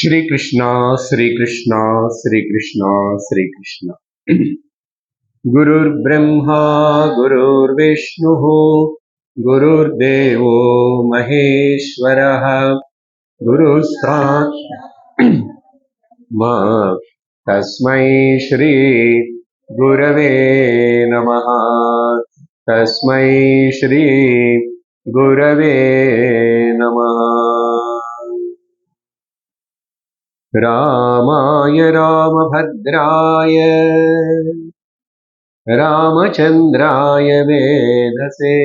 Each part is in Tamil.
श्री कृष्णा श्री कृष्णा श्री कृष्णा श्री कृष्णा। गुरुर्ब्रह्मा गुरुर्विष्णुः गुरुर्देवो महेश्वरः गुरुसाक्षात् मा तस्मै श्री गुरवे नमः। तस्मै श्री गुरवे नमः। रामाय रामभद्राय रामचन्द्राय वेधसे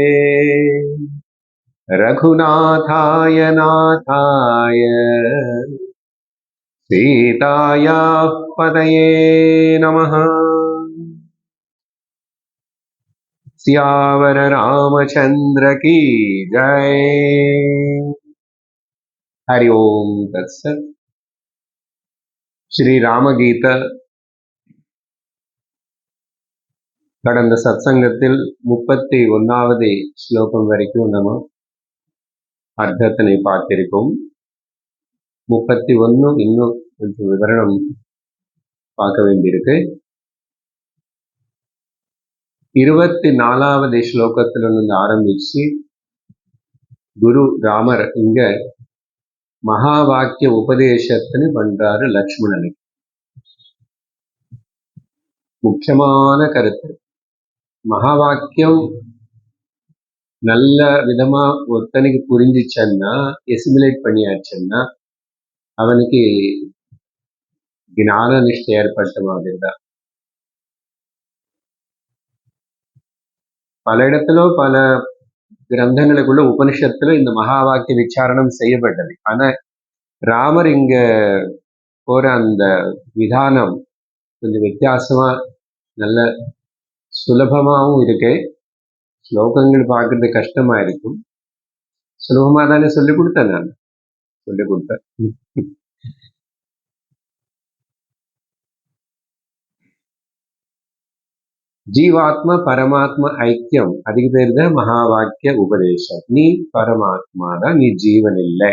रघुनाथाय नाथाय सीतायाः पतये नमः। सियावर रामचन्द्र की जय। हरि ओम तत्सत्। श्री ராமகீத கடந்த சத்சங்கத்தில் 31வது ஸ்லோகம் வரைக்கும் நம்ம அர்த்தத்தினை பார்த்திருக்கோம். 31 இன்னும் கொஞ்சம் விவரணம் பார்க்க வேண்டியிருக்கு. 24வது ஸ்லோகத்திலிருந்து ஆரம்பிச்சு குரு ராமர் இங்க மகா வாக்கிய உபதேசத்தின்னு பண்றாரு லக்ஷ்மணனுக்கு. முக்கியமான கருத்து, மகா வாக்கியம் நல்ல விதமா ஒருத்தனுக்கு புரிஞ்சிச்சன்னா, எசிமுலேட் பண்ணியாச்சுன்னா அவனுக்கு ஞான நிஷ்டை ஏற்பட்ட மாதிரி தான். பல இடத்துல பல கிரந்தங்களுக்குள்ள உபனிஷத்துல இந்த மகா வாக்கிய விசாரணம் செய்யப்பட்டது. ஆனா ராமர் இங்க போற அந்த விதானம் கொஞ்சம் வித்தியாசமா நல்ல சுலபமாகவும் இருக்கு. ஸ்லோகங்கள் பார்க்கறது கஷ்டமா இருக்கும். சுலபமா தானே சொல்லிக் கொடுத்தேன், நான் சொல்லிக் கொடுத்தேன். ஜீவாத்மா பரமாத்மா ஐக்கியம், அதுக்கு பேர் தான் மகா வாக்கிய உபதேசம். நீ பரமாத்மா தான், நீ ஜீவன் இல்லை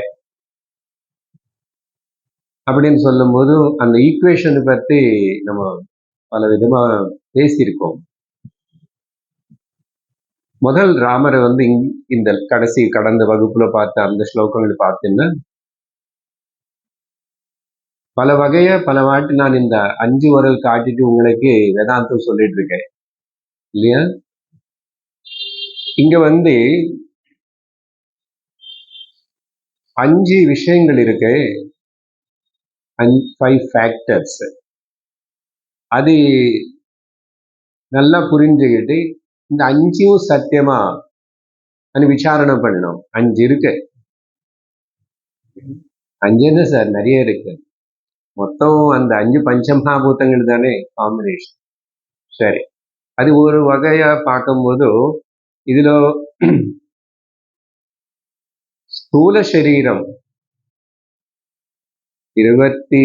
அப்படின்னு சொல்லும் போது அந்த ஈக்குவேஷனை பத்தி நம்ம பல விதமா பேசியிருக்கோம். முதல் ராமரை இந்த கடைசி கடந்த வகுப்புல பார்த்த அந்த ஸ்லோகங்கள் பார்த்தீங்கன்னா பல வகைய பல வாட்டி நான் இந்த 5 விரல் காட்டிட்டு உங்களுக்கு வேதாந்தம் சொல்லிட்டு இருக்கேன் இல்லையா? இங்க 5 விஷயங்கள் இருக்கு, 5 ஃபேக்டர்ஸ். அது நல்லா புரிஞ்சுக்கிட்டு இந்த 5ம் சத்தியமா விசாரணை பண்ணணும். 5 இருக்கு. 5 என்ன சார், நிறைய இருக்கு. மொத்தம் அந்த 5 பஞ்சமகாபூதங்கள் தானே காம்பினேஷன். சரி, அது ஒரு வகையா பார்க்கும்போது இதுல ஸ்தூல சரீரம் 28,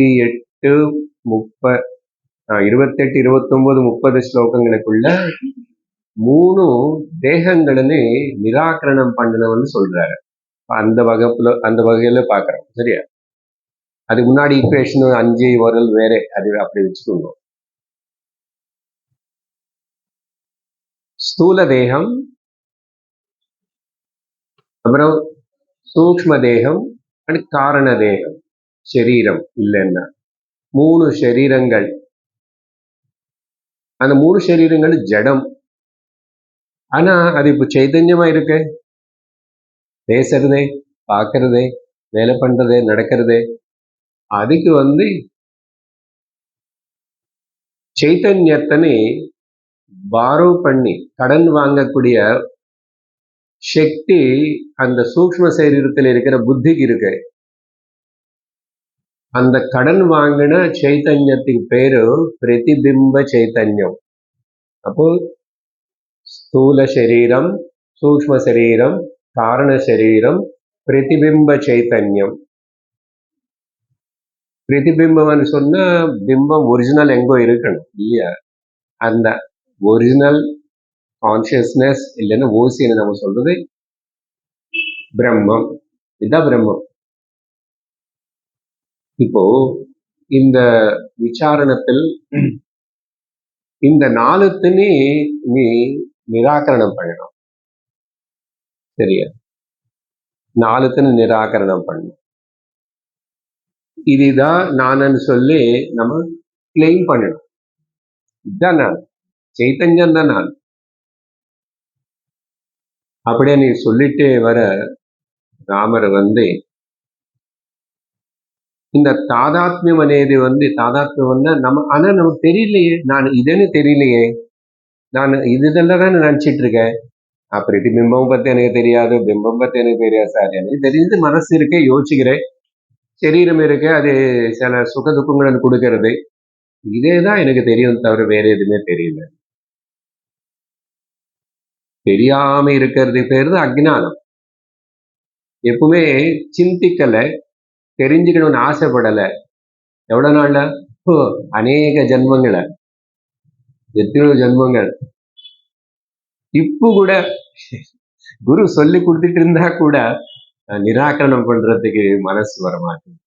29, 30 ஸ்லோகங்களுக்குள்ள 3 தேகங்களுன்னு நிராகரணம் பண்ணணும்னு சொல்றாரு. அந்த வகையில பாக்குறோம். சரியா? அதுக்கு முன்னாடி ஈக்குவேஷன் 5 விரல் வேற, அது அப்படி வச்சுக்கோங்க. ஸ்தூல தேகம், அப்புறம் சூக்ஷ்ம தேகம், காரண தேகம், சரீரம் இல்லைன்னா 3 சரீரங்கள். அந்த 3 சரீரங்கள் ஜடம். ஆனா அது இப்ப சைதன்யமா இருக்கு. பேசுறதே, பார்க்கறதே, வேலை பண்றதே, நடக்கிறதே, அதுக்கு சைத்தன்யத்தனை பாரோ பண்ணி கடன் வாங்கக்கூடிய சக்தி அந்த சூக்ஷ்ம சரீரத்தில் இருக்கிற புத்திக்கு இருக்கு. அந்த கடன் வாங்கின சைத்தன்யத்துக்கு பேரு பிரதிபிம்ப சைத்தன்யம். அப்போ ஸ்தூல சரீரம், சூக்ஷ்ம சரீரம், காரண சரீரம், பிரதிபிம்ப சைத்தன்யம். பிரதிபிம்பம்னு சொன்னா பிம்பம் ஒரிஜினல் எங்கோ இருக்கணும் இல்லையா? அந்த ஒரிஜினல் கான்சியஸ்னஸ் இல்லைன்னா ஓசின்னு நம்ம சொல்றது பிரம்மம். இதுதான் பிரம்மம். இப்போ இந்த விசாரணத்தில் இந்த நாலுத்துன்னு நீ நிராகரணம் பண்ணணும். சரியா? நாலுத்துன்னு நிராகரணம் பண்ணணும். இதுதான் நானன்னு சொல்லி நம்ம கிளைம் பண்ணணும். இதுதான் நான், சைத்தன்யம் தான் நான். அப்படியே நீ சொல்லிட்டே வர ராமர் இந்த தாதாத்மியம் అనేది தாதாத்மியம் நம்ம ஆனா நமக்கு தெரியலையே, நான் இதுன்னு தெரியலையே, நான் இதெல்லாம் தான் நினைச்சிட்டு இருக்கேன். பிரதிபிம்பம் பத்தி எனக்கு தெரியாது, பிம்பம் பத்தி எனக்கு தெரியாது சார். எனக்கு தெரிஞ்சு மனசு இருக்கே, யோசிக்கிறேன், சரீரம் இருக்கு, அது சில சுக துக்கங்களை கொடுக்கறது, இதேதான் எனக்கு தெரியும் தவிர வேற எதுவுமே தெரியல. தெரியாம இருக்கிறது பேரு அஜ்ஞானம். எப்பவுமே சிந்திக்கல, தெரிஞ்சுக்கணும்னு ஆசைப்படல. எவ்வளவு நாள்ல? அநேக ஜென்மங்களை, எத்தனையோ ஜென்மங்கள். இப்போ கூட குரு சொல்லி கொடுத்துட்டு இருந்தா கூட நிராகரணம் பண்றதுக்கு மனசு வரமாட்டேங்குது.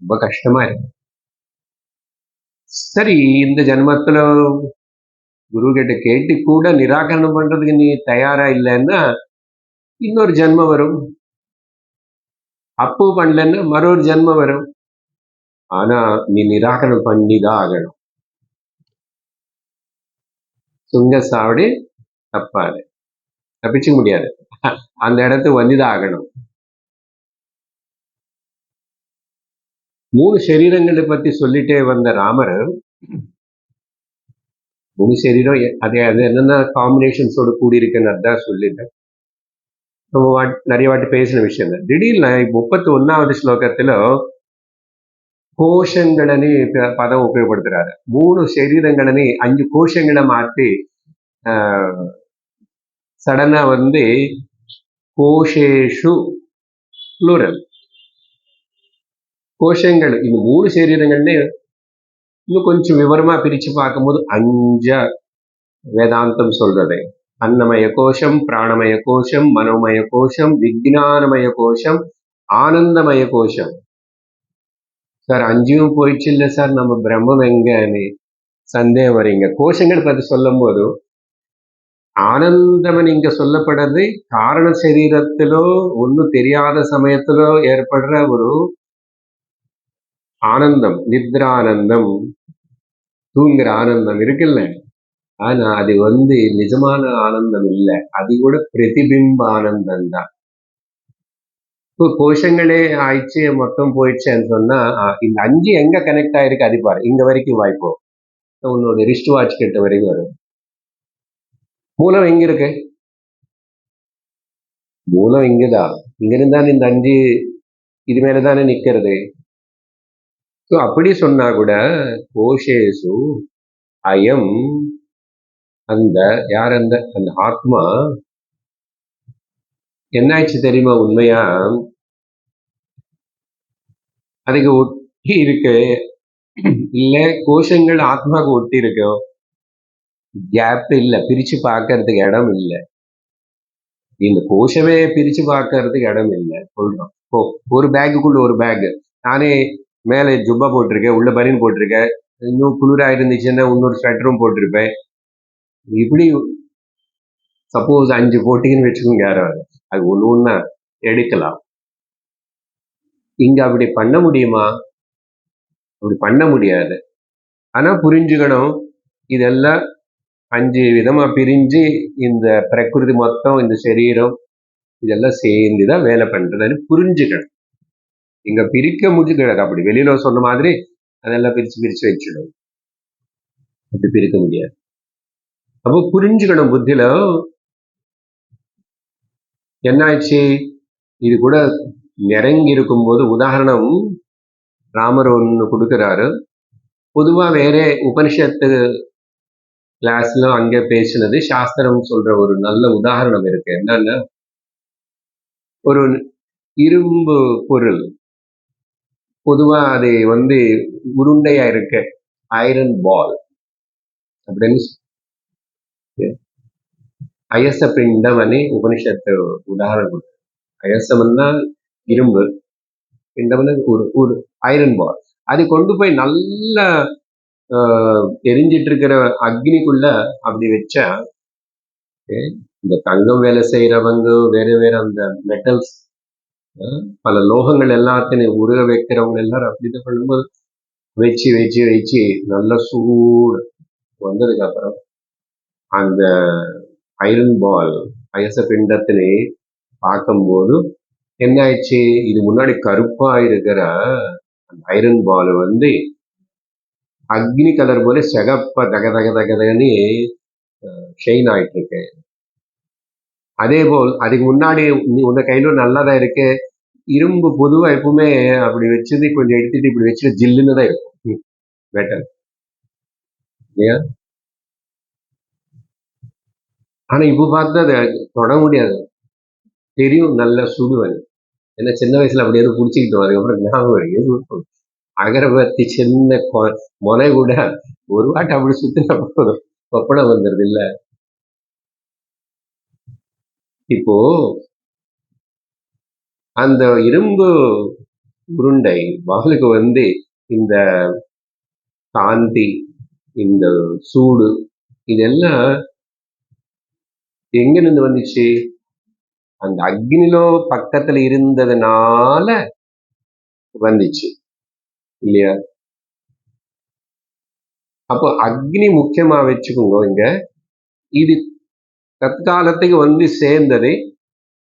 ரொம்ப கஷ்டமா இருக்கு. சரி, இந்த ஜென்மத்துல குரு கிட்ட கேட்டு கூட நிராகரணம் பண்றதுக்கு நீ தயாரா இல்லைன்னா இன்னொரு ஜென்மம் வரும். அப்போ பண்ணலன்னா மற்றொரு ஜென்மம் வரும். ஆனா நீ நிராகரணம் பண்ணிதான் ஆகணும். சுங்க சாவடி தப்பாது, தப்பிச்சுக்க முடியாது. அந்த இடத்துக்கு வந்துதான் ஆகணும். 3 சரீரங்களை பத்தி சொல்லிட்டே வந்த ராமர், 3 சரீரம் அது என்னென்ன காம்பினேஷன்ஸோட கூடி இருக்குன்னு அதான் சொல்லிட்டேன். நம்ம நிறைய வாட்டி பேசின விஷயம் தான். திடீர்னு 31வது ஸ்லோகத்துல கோஷங்களని பதம் உபயோகப்படுத்துறாரு. 3 சரீரங்களని 5 கோஷங்களை மாற்றி சடனா கோஷேஷு ப்ளூரல் கோஷங்கள். இந்த 3 சரீரங்கள்னு இன்னும் கொஞ்சம் விவரமா பிரிச்சு பார்க்கும்போது 5 வேதாந்தம் சொல்றது. அன்னமய கோஷம், பிராணமய கோஷம், மனோமய கோஷம், விஜ்ஞானமய கோஷம், ஆனந்தமய கோஷம். சார் 5ம் போயிடுச்சு இல்லை சார், நம்ம பிரம்மம் எங்கன்னு சந்தேகம் வரீங்க. கோஷங்கள் பத்தி சொல்லும் போது ஆனந்தம் இங்க சொல்லப்படுறது காரண சரீரத்திலோ ஒன்னும் தெரியாத சமயத்திலோ ஏற்படுற ஒரு ஆனந்தம், நித்ரானந்தம், தூங்குற ஆனந்தம் இருக்குல்ல. ஆனா அது நிஜமான ஆனந்தம் இல்லை, அது கூட பிரதிபிம்ப ஆனந்தம் தான். இப்போ கோஷங்களே ஆயிடுச்சு, மொத்தம் போயிடுச்சுன்னு சொன்னா இந்த 5 எங்க கனெக்ட் ஆயிருக்கு அது பாரு. இங்க வரைக்கும் வாய்ப்போம், உன்னோட ரிஸ்ட் வாட்ச் கிட்ட வரைக்கும் வரும். மூலம் எங்க இருக்கு? மூலம் இங்கதான். இங்க இருந்தா இந்த 5 இது மேலதானே நிக்கிறது. அப்படி சொன்னா கூட கோஷேசு அயம், அந்த யார், அந்த ஆத்மா என்னாச்சு தெரியுமா? உண்மையா அதுக்கு ஒட்டி இருக்கு இல்ல கோஷங்கள் ஆத்மாவுக்கு ஒட்டி இருக்கோ? கேப் இல்ல, பிரிச்சு பார்க்கறதுக்கு இடம் இல்லை. இந்த கோஷமே பிரிச்சு பார்க்கறதுக்கு இடம் இல்லை சொல்றோம். ஒரு பேக்குக்குள்ள ஒரு பேக், நானே மேல ஜுப்பா போட்டிருக்கேன், உள்ள பனியன் போட்டிருக்கேன், இன்னும் குளிரா இருந்துச்சுன்னா இன்னொரு ஸ்வெட்டரும் போட்டிருப்பேன். இப்படி சப்போஸ் 5 போட்டிங்கன்னு வச்சுக்கோங்க, யாராவது அது ஒண்ணு எடுக்கலாம். இங்க அப்படி பண்ண முடியுமா? அப்படி பண்ண முடியாது. ஆனா புரிஞ்சுக்கணும், இதெல்லாம் 5 விதமா பிரிஞ்சு இந்த பிரகிருதி மொத்தம், இந்த சரீரம் இதெல்லாம் சேர்ந்துதான் வேலை பண்றதுன்னு புரிஞ்சுக்கணும். இங்க பிரிக்க முடிஞ்சுக்கிறது. அப்படி வெளியில சொன்ன மாதிரி அதெல்லாம் பிரிச்சு பிரிச்சு வச்சிடும், அப்படி பிரிக்க முடியாது. அப்போ புரிஞ்சுக்கணும். புத்தியில என்னாச்சு, இது கூட நெருங்கி இருக்கும்போது உதாரணம் ராமர் ஒண்ணு கொடுக்கிறாரு. பொதுவா வேற உபனிஷத்து கிளாஸ்ல அங்க பேசினது சாஸ்திரம் சொல்ற ஒரு நல்ல உதாரணம் இருக்கு. என்னன்னா, ஒரு இரும்பு பொருள் பொதுவா அது உருண்டையா இருக்கு, ஐரன் பால் அப்படின்னு அயச பிண்டம் అని உபனிஷத்து உதாரணம் கொடுத்து. அயசம்னா இரும்பு, பிண்டம்னு ஒரு ஒரு ஐரன் பால். அது கொண்டு போய் நல்லா எரிஞ்சிட்டு இருக்கிற அக்னிக்குள்ள அப்படி வச்சா, இந்த தங்கம் வேலை செய்யறவங்க வேற வேற அந்த மெட்டல்ஸ், பல லோகங்கள் எல்லாத்தையும் உருக வைக்கிறவங்க எல்லாரும் அப்படிதான் பண்ணும்போது வச்சு வச்சு வச்சு நல்ல சூடு வந்ததுக்கு அப்புறம் அந்த ஐரன் பால் அயச பிண்டத்திலே பார்க்கும்போது என்ன ஆயிடுச்சு, இது முன்னாடி கருப்பா இருக்கிற அந்த ஐரன் பால் வந்து அக்னி கலர் போல சிகப்பா தக தக தக தகன்னு ஷெயின் ஆயிட்டு இருக்கு. அதே போல் அதுக்கு முன்னாடி உன்ன கையில நல்லாதான் இருக்கு. இரும்பு பொதுவா எப்பவுமே அப்படி வச்சது கொஞ்சம் எடுத்துட்டு இப்படி வச்சுட்டு ஜில்லுன்னு தான் இருக்கும் மெட்டல் இல்லையா. ஆனா இப்ப பார்த்தா அதை தொட முடியாது, தெரியும் நல்ல சுடுவன். ஏன்னா சின்ன வயசுல அப்படியே புடிச்சுக்கிட்டோம். அதுக்கப்புறம் ஞாபகம் இருக்கு, அகரபத்தி சின்ன முனை கூட ஒரு வாட்டி அப்படி சுத்தின ஒப்பனை வந்துருது இல்ல. இப்போ அந்த இரும்பு உருண்டை வாளுக்கு வந்து இந்த காந்தி, இந்த சூடு, இதெல்லாம் எங்க இருந்து வந்துச்சு? அந்த அக்னிலோ பக்கத்துல இருந்ததுனால வந்துச்சு இல்லையா. அப்போ அக்னி முக்கியமா வச்சுக்கோங்க. இங்க இது தற்காலத்துக்கு வந்து சேர்ந்தது,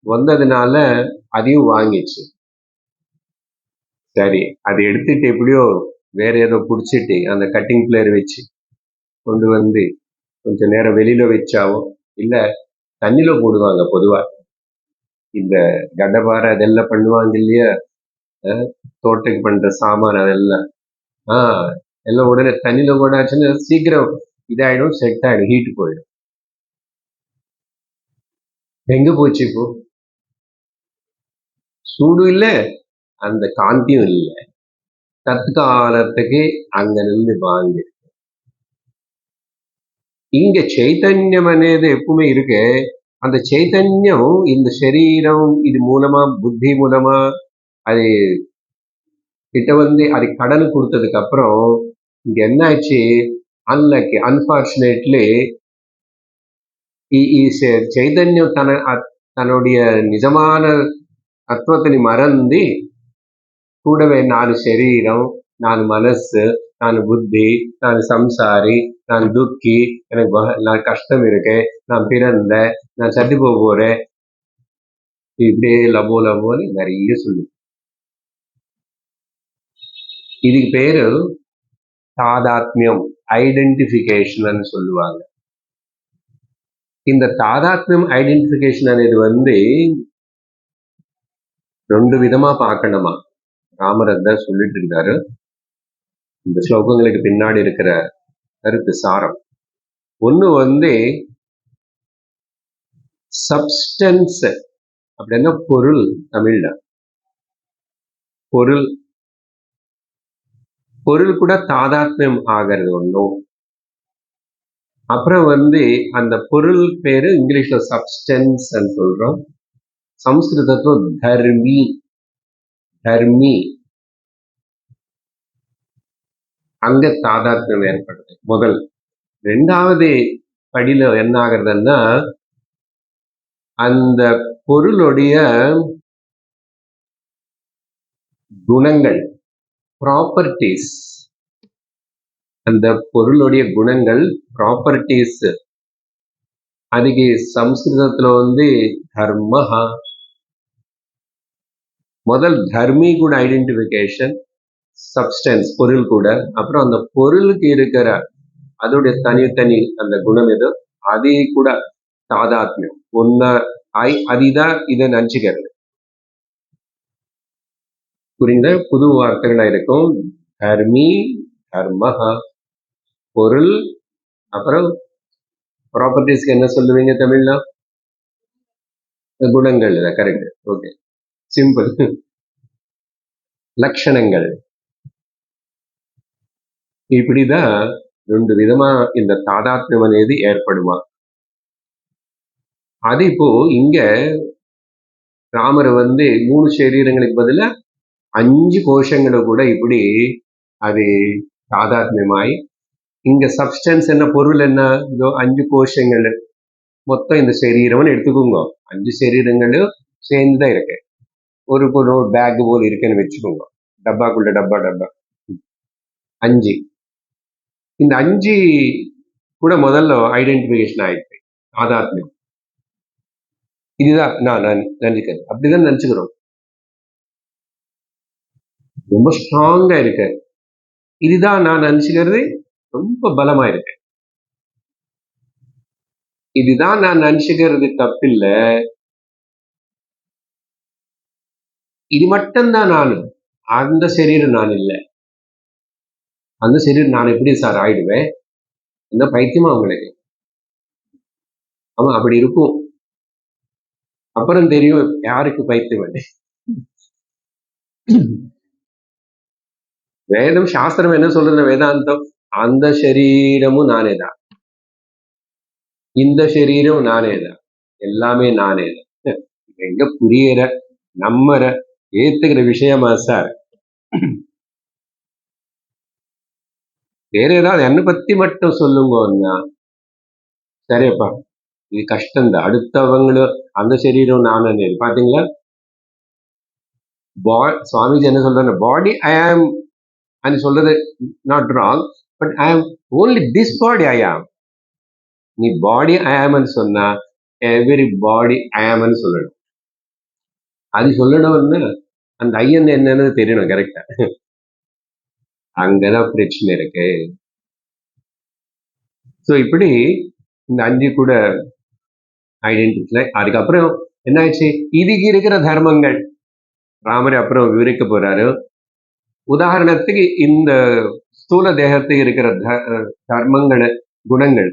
வந்ததுனால அதையும் வாங்கிச்சு. சரி, அதை எடுத்துட்டு எப்படியோ வேற ஏதோ புடிச்சிட்டு அந்த கட்டிங் பிளேயர் வச்சு கொண்டு வந்து கொஞ்ச நேரம் வெளியில வச்சாவோ இல்ல தண்ணியில போடுவாங்க பொதுவா. இந்த கடபாரை அதெல்லாம் பண்ணுவாங்க இல்லையா, தோட்டத்துக்கு பண்ற சாமான் அதெல்லாம் எல்லாம் உடனே தண்ணியில போடாச்சுன்னா சீக்கிரம் இதாயிடும், செட் ஆயிடும், ஹீட் போயிடும். எங்க போச்சு இப்போ? சூடு இல்லை, அந்த காந்தியும் இல்லை. தற்காலத்துக்கு அங்க நின்று வாங்கி. இங்க చైతన్యం అనేది எப்பவுமே இருக்கு. அந்த చైతన్యం இந்த శరీரம் இது மூலமா, புத்தி மூலமா அது கிட்ட வந்து அது கடன் கொடுத்ததுக்கு அப்புறம் இங்க என்ன ஆச்சு, அன்லக்கி அன்பார்ச்சுனேட்லி చైతన్యం தன்னுடைய நிஜமான தத்துவத்தை மறந்து கூடவே நான் శరీரம், நான் மனசு, நான் புத்தி, நான் சம்சாரி, நான் துக்கி, எனக்கு நான் கஷ்டம் இருக்கு, நான் பிறந்த, நான் சட்டி போக போறேன், இப்படியே லபோ லபோன்னு நிறைய சொல்லு. இதுக்கு பேரு தாதாத்மியம், ஐடென்டிபிகேஷன் சொல்லுவாங்க. இந்த தாதாத்மியம் ஐடென்டிபிகேஷன் అనేది வந்து ரெண்டு விதமா பார்க்கணுமா. ராமர் தான் சொல்லிட்டு இருக்காரு. இந்த ஸ்லோகங்களுக்கு பின்னாடி இருக்கிற கருத்து சாரம். ஒண்ணு வந்து சப்ஸ்டன்ஸ் அப்படின்னா பொருள், தமிழ்ல பொருள், பொருள் கூட தாதாத்மியம் ஆகிறது ஒன்றும். அப்புறம் வந்து அந்த பொருள் பேரு இங்கிலீஷ்ல சப்ஸ்டன்ஸ் சொல்றோம், சம்ஸ்கிருதத்துல தர்மி, தர்மி, அங்க தாதாத்மியம் ஏற்படுது முதல். ரெண்டாவது படியில என்ன ஆகுறதுன்னா அந்த பொருளுடைய குணங்கள், ப்ராப்பர்டிஸ், அந்த பொருளுடைய குணங்கள், ப்ராப்பர்டிஸ், அதுக்கு சம்ஸ்கிருதத்துல வந்து தர்மஹா. முதல் தர்மி கூட ஐடென்டிபிகேஷன், சப்ஸ்டன்ஸ் பொருள் கூட, அப்புறம் அந்த பொருளுக்கு இருக்கிற அதோடைய தனித்தனி அந்த குணம் எது, அது கூட தாதாத்மியம் ஒன்ன அதுதான் இதை நினைச்சுக்கிறது. புரிந்த புது வார்த்தைகளா இருக்கும். தர்மி, தர்மஹா, பொருள், அப்புறம் ப்ராப்பர்ட்டிஸ்க்கு என்ன சொல்லுவீங்க தமிழ்ல? குணங்கள். Correct, okay, simple. லட்சணங்கள். இப்படிதான் ரெண்டு விதமா இந்த தாதாத்மியம் అనేది ஏற்படுமா. அது இப்போ இங்க ராமர் வந்து 3 சரீரங்களுக்கு பதிலா 5 கோஷங்களும் கூட இப்படி அது தாதாத்மியமாய் இங்க சப்ஸ்டன்ஸ் என்ன பொருள் என்ன இதோ 5 கோஷங்கள் மொத்தம் இந்த சரீரம்னு எடுத்துக்கோங்க. 5 சரீரங்களும் சேர்ந்துதான் இருக்கு. ஒரு பேக் போல் இருக்குன்னு வச்சுக்கோங்க. டப்பாக்குள்ள டப்பா 5. இந்த 5 கூட முதல்ல ஐடென்டிபிகேஷன் ஆயிடுச்சு. தாதாத்மியம். இதுதான் நான் நினைக்கிறேன். அப்படிதான் நினைச்சுக்கிறோம். ரொம்ப ஸ்ட்ராங்கா இருக்கு. இதுதான் நான் நினைச்சுக்கிறது. ரொம்ப பலமா இருக்கு. இதுதான் நான் நினைச்சுக்கிறது தப்பில்ல. இது மட்டும்தான் நான். அந்த சரீரம் நான் இல்லை. அந்த சரீரம் நான் எப்படி சார் ஆயிடுவேன்? என்ன பைத்தியமா உங்களுக்கு? ஆமா, அப்படி இருக்கும். அப்புறம் தெரியும் யாருக்கு பைத்தியம். வேதம் சாஸ்திரம் என்ன சொல்றது? வேதாந்தம் அந்த சரீரமும் நானே தான், இந்த சரீரம் நானே தான், எல்லாமே நானே தான். எங்க புரியற நம்மற ஏத்துக்கிற விஷயமா சார்? வேற ஏதாவது என்னை பத்தி மட்டும் சொல்லுங்கன்னா சரியப்பா, இது கஷ்டம்தான். அடுத்தவங்களும் அந்த சரீரம் நானே பாத்தீங்களா? சுவாமிஜி என்ன சொல்றாரு? பாடி ஐ ஆம் and சொல்றது நாட் ராங், பட் ஐ ஆம் ஓன்லி திஸ் பாடி ஐ ஆம். நீ பாடி ஐ ஆம்னு சொன்னா எவ்ரி பாடி ஐ ஆம்னு சொல்லணும். அது சொல்லணும்னு அந்த ஐயன் என்னன்னு தெரியணும் கரெக்டா. அங்கதான் பிரச்சனை இருக்கு. ஸோ இப்படி இந்த 5 கூட ஐடென்டிஃபை. அதுக்கப்புறம் என்ன ஆயிடுச்சு? இதுக்கு இருக்கிற தர்மங்கள் ராமர் அப்புறம் விவரிக்க போறாரு. உதாரணத்துக்கு இந்த ஸ்தூல தேகத்துக்கு இருக்கிற தர்மங்கள், குணங்கள்.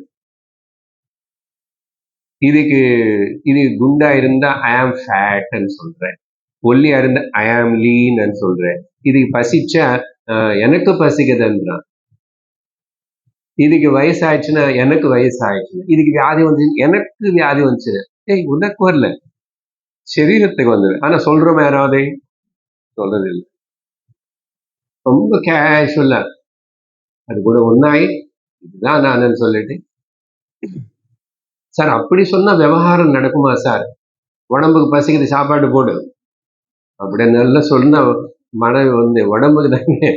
இதுக்கு இது குண்டா இருந்தா ஐ ஆம் ஃபேட்னு சொல்றேன், ஒல்லியா இருந்தா ஐ ஆம் லீன்னு சொல்றேன். இதுக்கு பசிச்சா எனக்கு பசிக்குதுன்றான். இதுக்கு வயசாயிடுச்சுன்னா எனக்கு வயசாயிடுச்சுன்னா, இதுக்கு வியாதி வந்து எனக்கு வியாதி வந்துச்சு. ஏய், உனக்கு வரல, சரீரத்துக்கு வந்தது. ஆனா சொல்றோம் யாராவது? சொல்றது இல்லை. ரொம்ப கேஷுவலா அது கூட ஒன்னாயி இதுதான் நான் சொல்லிட்டு. சார் அப்படி சொன்னா விவகாரம் நடக்குமா சார்? உடம்புக்கு பசிக்குது, சாப்பாடு போடு அப்படி நல்லா சொன்னா மனைவி வந்து உடம்புக்கு தானே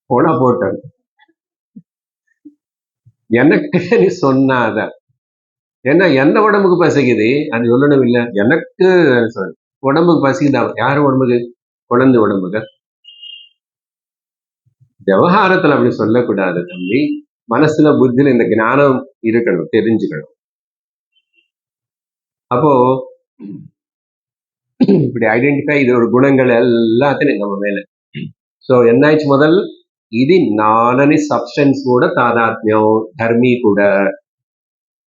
போனா போட்டாங்க. எனக்கு நீ சொன்னாத ஏன்னா என்ன உடம்புக்கு பசிக்குது அது சொல்லணும் இல்ல. எனக்கு உடம்புக்கு பசிக்குதான். யாரு உடம்புக்கு? குழந்தை உடம்புக்கு. விவகாரத்துல அப்படி சொல்லக்கூடாது தம்பி. மனசுல புத்தியில இந்த ஞானம் இருக்கணும், தெரிஞ்சுக்கணும். அப்போ இப்படி ஐடென்டிஃபை இதோட குணங்கள் எல்லாத்தையும் நம்ம மேல. ஸோ என்னாச்சு? முதல் இது நானனி சப்ஸ்டன்ஸ் கூட தாதாத்மியம், தர்மி கூட.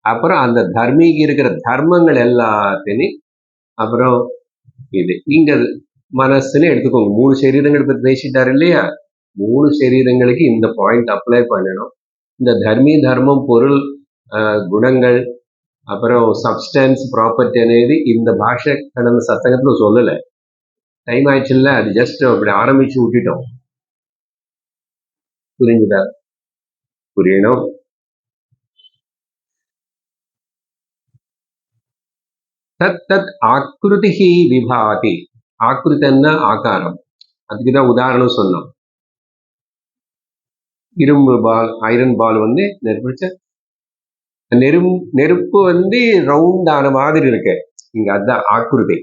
அப்புறம் அந்த தர்மிக்கு இருக்கிற தர்மங்கள் எல்லாத்தையும் அப்புறம் இது இங்க மனசுன்னு எடுத்துக்கோங்க. 3 சரீரங்கள் பத்தி பேசிட்டாரு இல்லையா? 3 சரீரங்களுக்கு இந்த பாயிண்ட் அப்ளை பண்ணணும். இந்த தர்மி, தர்மம், பொருள், குணங்கள், அப்புறம் சப்ஸ்டன்ஸ், ப்ராப்பர்ட்டி అనేది இந்த பாஷை கடந்த சத்தகத்துல சொல்லல. டைம் ஆயிடுச்சுல்ல, அது ஜஸ்ட் அப்படி ஆரம்பிச்சு விட்டுட்டோம். புரிஞ்சுதா? புரியணும். தத் தத் ஆக்ருதி விபாதி. ஆக்ருத்தன்னா ஆகாரம். அதுக்குதான் உதாரணம் சொன்னோம். இரும்பு பால், ஐரன் பால் வந்து நெருப்பு வந்து ரவுண்டான மாதிரி இருக்கு. இங்க அதுதான் ஆக்ருதி.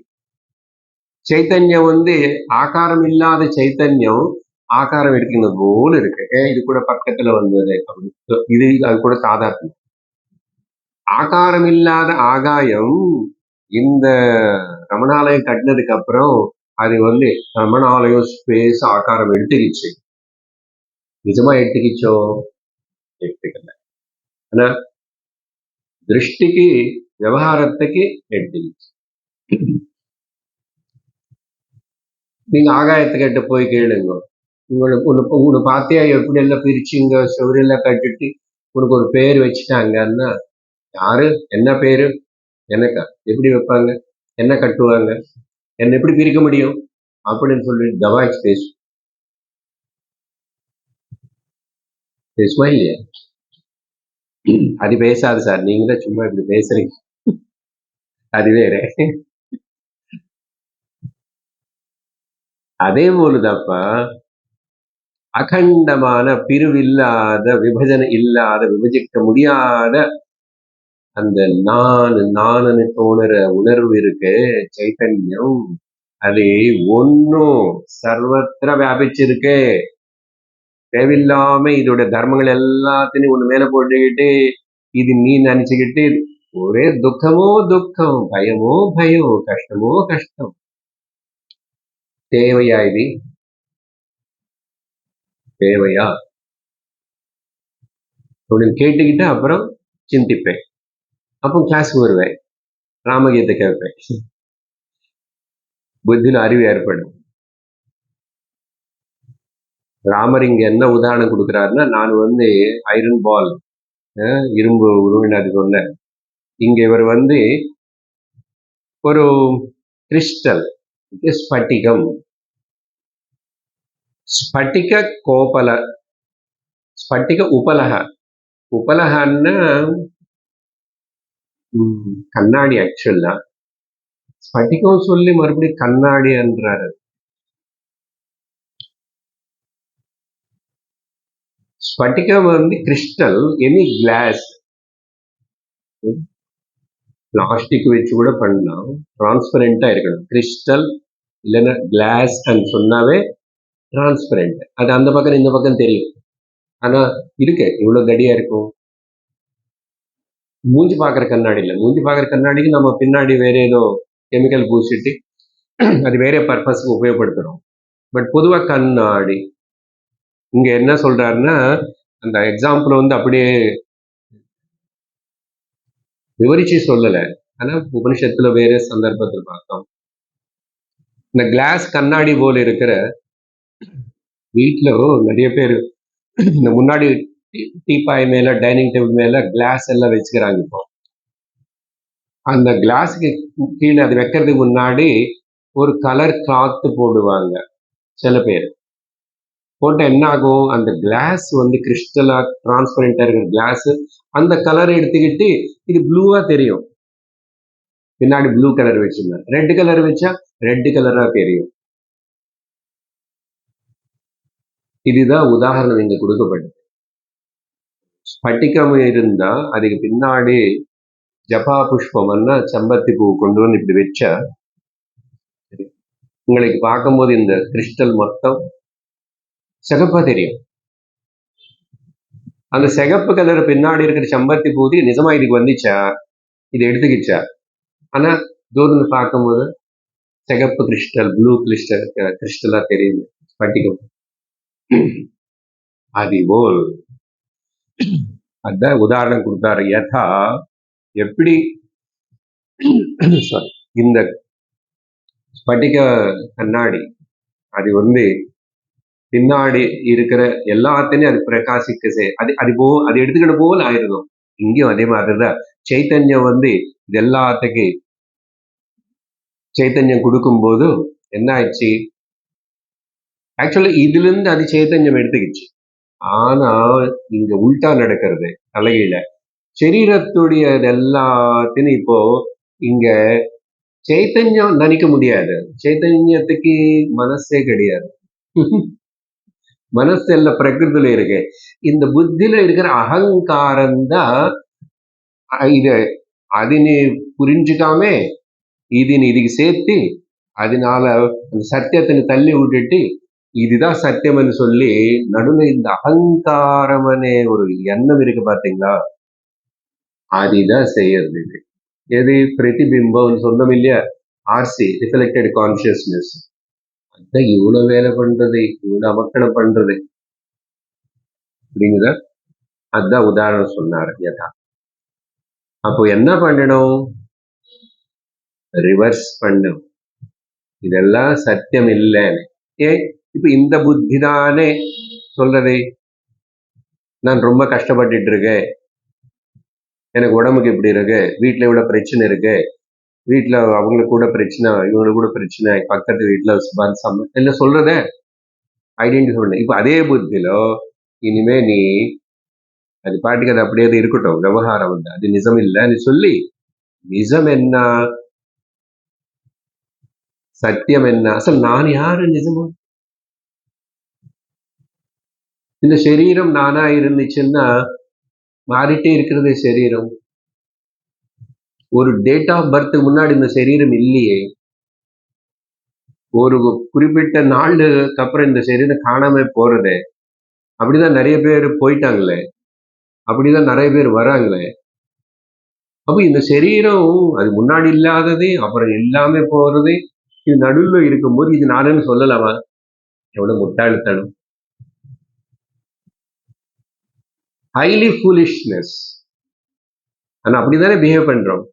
சைத்தன்யம் வந்து ஆகாரம் இல்லாத சைத்தன்யம் ஆகாரம் எடுக்கிறது போல இருக்கு. இது கூட பக்கத்துல வந்தது அப்படின்னு. இது அது கூட சாதாரணம். ஆகாரம் இல்லாத ஆகாயம் இந்த ரமணாலயம் கட்டினதுக்கு அப்புறம் அது வந்து ரமணாலயம் ஸ்பேஸ் ஆகாரம் எடுத்துக்கிச்சு. நிஜமா எடுத்துக்கிச்சோ? எடுத்துக்கல. ஆனா திருஷ்டிக்கு, விவகாரத்துக்கு எடுத்துக்கிச்சு. நீங்க ஆகாயத்துக்கிட்ட போய் கேளுங்க. உங்களை பார்த்தியா எப்படி எல்லாம் பிரிச்சுங்க, சுவரெல்லாம் கட்டிட்டு உனக்கு ஒரு பேர் வச்சுட்டாங்கன்னா யாரு? என்ன பேரு? எனக்கா? எப்படி வைப்பாங்க? என்ன கட்டுவாங்க? என்ன எப்படி பிரிக்க முடியும்? அப்படின்னு சொல்லி தவாய்ச்சி பேசுமா இல்லையா? அது பேசாது சார், நீங்க தான் சும்மா இப்படி பேசுறீங்க, அது வேற. அதே போலதாப்பா, அகண்டமான பிரிவில்லாத, விபஜனை இல்லாத, விபஜிக்க முடியாத அந்த நானுன்னு தோணுற உணர்வு இருக்கு, சைத்தன்யம். அது ஒன்னும் சர்வத்திர வியாபிச்சிருக்கு. தேவையில்லாம இதோட தர்மங்கள் எல்லாத்தையும் ஒண்ணு மேல போட்டுக்கிட்டு இது நீ நினைச்சுக்கிட்டு ஒரே துக்கமோ துக்கம், பயமோ பயம், கஷ்டமோ கஷ்டம். தேவையா இது? தேவையா அப்படின்னு கேட்டுக்கிட்டு அப்புறம் சிந்திப்பேன். அப்போ கிளாஸ்க்கு வருவேன், ராமகீதை கேட்பேன், புத்தியில அறிவு ஏற்படும். ராமர் இங்க என்ன உதாரணம் கொடுக்குறாருன்னா, நான் ஐரன் பால், இரும்பு உருவினர் சொன்னேன். இங்க இவர் ஒரு கிறிஸ்டல், ஸ்பட்டிகம், ஸ்பட்டிக கோபல, ஸ்பட்டிக உபலக. உபலகன்னா கண்ணாடி. ஆக்சுவலா ஸ்பட்டிகம் சொல்லி மறுபடியும் கண்ணாடி என்றாரு. ஸ்பட்டிகம் கிறிஸ்டல், எனி கிளாஸ், பிளாஸ்டிக் வச்சு கூட பண்ணலாம், டிரான்ஸ்பரண்டா இருக்கணும். கிறிஸ்டல் இல்லைன்னா கிளாஸ் சொன்னாவே டிரான்ஸ்பரண்ட். அது அந்த பக்கம் இந்த பக்கம் தெரியும். ஆனா இருக்கு, இவ்வளவு தடியா இருக்கும். மூஞ்சி பாக்குற கண்ணாடி இல்ல, மூஞ்சி பாக்குற கண்ணாடிக்கு நம்ம பின்னாடி வேற ஏதோ கெமிக்கல் பூசிட்டு அது வேற பர்பஸ்க்கு உபயோகப்படுத்துறோம். பட் பொதுவா கண்ணாடி. இங்க என்ன சொல்றாருன்னா, அந்த எக்ஸாம்பிள் அப்படியே விவரிச்சு சொல்லல, ஆனா உபனிஷத்துல வேற சந்தர்ப்பத்தில் பார்த்தோம். இந்த கிளாஸ் கண்ணாடி போல இருக்கிற வீட்டுல நிறைய பேர் இந்த முன்னாடி டீப்பாய் மேல, டைனிங் டேபிள் மேல கிளாஸ் எல்லாம் வச்சுக்கிறாங்க. இப்போ அந்த கிளாஸுக்கு கீழே அது வைக்கிறதுக்கு முன்னாடி ஒரு கலர் கிளாத் போடுவாங்க சில பேர். போட்ட என்ன ஆகும், அந்த கிளாஸ் கிறிஸ்டலா டிரான்ஸ்பரண்டா இருக்கிற கிளாஸ் அந்த கலர் எடுத்துக்கிட்டு இது ப்ளூவா தெரியும். பின்னாடி ப்ளூ கலர் வச்சிருந்தா, ரெட் கலர் வச்சா ரெட் கலரா தெரியும். இதுதான் உதாரணம் இங்க கொடுக்கப்பட்டது. ஸ்பட்டிகம் இருந்தா அதுக்கு பின்னாடி ஜபா புஷ்பம்னா செம்பருத்தி பூ கொண்டு வந்து இப்படி வச்சா உங்களுக்கு பார்க்கும்போது இந்த கிறிஸ்டல் மொத்தம் சிகப்பா தெரியும். அந்த சிகப்பு கலர் பின்னாடி இருக்கிற செம்பருத்தி பூதி நிஜமா இதுக்கு வந்துச்சா, இது எடுத்துக்கிச்சா? ஆனா தூரம் பார்க்கும்போது சிகப்பு கிறிஸ்டல், ப்ளூ கிறிஸ்டலா தெரியுது ஸ்பட்டிகம். அதுபோல் அதான் உதாரணம் கொடுத்தாரு. யதா, எப்படி இந்த ஸ்பட்டிக கண்ணாடி அது பின்னாடி இருக்கிற எல்லாத்தையும் அது பிரகாசிக்க அது அது எடுத்துக்கிட்ட போல் ஆயிருக்கும். இங்கேயும் அதே மாதிரிதான் சைத்தன்யம் இது எல்லாத்துக்கும் சைத்தன்யம் கொடுக்கும்போது என்ன ஆயிடுச்சு, ஆக்சுவலி இதுல இருந்து அது சைத்தன்யம் எடுத்துக்கிச்சு. ஆனா இங்க உல்டா நடக்கிறது, தலையில சரீரத்துடைய எல்லாத்தையும் இப்போ இங்க சைத்தன்யம் நினைக்க முடியாது. சைத்தன்யத்துக்கு மனசே கிடையாது. மனசு எல்லாம் பிரகிருதில இருக்கு. இந்த புத்தியில இருக்கிற அகங்காரம் தான் இது அதுன்னு புரிஞ்சுக்காம இதுக்கு சேர்த்து அதனால அந்த சத்தியத்தின்னு தள்ளி விட்டுட்டு இதுதான் சத்தியம்னு சொல்லி நடுவில் இந்த அகங்காரமனே ஒரு எண்ணம் இருக்கு பாத்தீங்களா, அதுதான் செய்யறது. இது எது பிரதிபிம்பம் சொன்னோம் இல்லையா, ஆர்சி, ரிஃப்ளெக்டட் கான்சியஸ்னஸ். அதான் இவ்வளவு வேலை பண்றது, இவ்வளவு அமக்கணம் பண்றது அப்படிங்கிற அதுதான் உதாரணம் சொன்னார் யதா. அப்போ என்ன பண்ணணும், ரிவர்ஸ் பண்ணும். இதெல்லாம் சத்தியம் இல்லைன்னு. ஏன் இப்ப இந்த புத்தி தானே சொல்றது, நான் ரொம்ப கஷ்டப்பட்டுட்டு இருக்கேன், எனக்கு உடம்புக்கு இப்படி இருக்கு, வீட்டுல இவ்வளவு பிரச்சனை இருக்கு, வீட்டுல அவங்களுக்கு கூட பிரச்சனை, இவங்களுக்கு கூட பிரச்சனை, பக்கத்து வீட்டுல எல்லாம் சொல்றத ஐடென்டிஃபை பண்ண. இப்ப அதே புத்தியிலோ இனிமே நீ அது பாட்டுக்கு அது அப்படியே இருக்கட்டும், விவகாரம் வந்து அது நிஜம் இல்லைன்னு சொல்லி, நிஜம் என்ன, சத்தியம் என்ன, அசல் நான் யாரு நிஜமா, இந்த சரீரம் நானா இருந்துச்சுன்னா மாறிட்டே இருக்கிறதே சரீரம். ஒரு டேட் ஆஃப் பர்த் முன்னாடி இந்த சரீரம் இல்லையே. ஒரு குறிப்பிட்ட நாளுக்கு அப்புறம் இந்த சரீரம் காணாம போறது. அப்படிதான் நிறைய பேர் போயிட்டாங்களே, அப்படிதான் நிறைய பேர் வராங்களே. அப்ப இந்த சரீரம் அது முன்னாடி இல்லாதது, அப்புறம் இல்லாம போறது, இது நடுவுல இருக்கும்போது இது நானுன்னு சொல்லலாமா? எவ்வளவு முட்டாள்தனம், ஹைலி ஃபூலிஷ்னஸ். ஆனா அப்படிதானே பிஹேவ் பண்றோம்.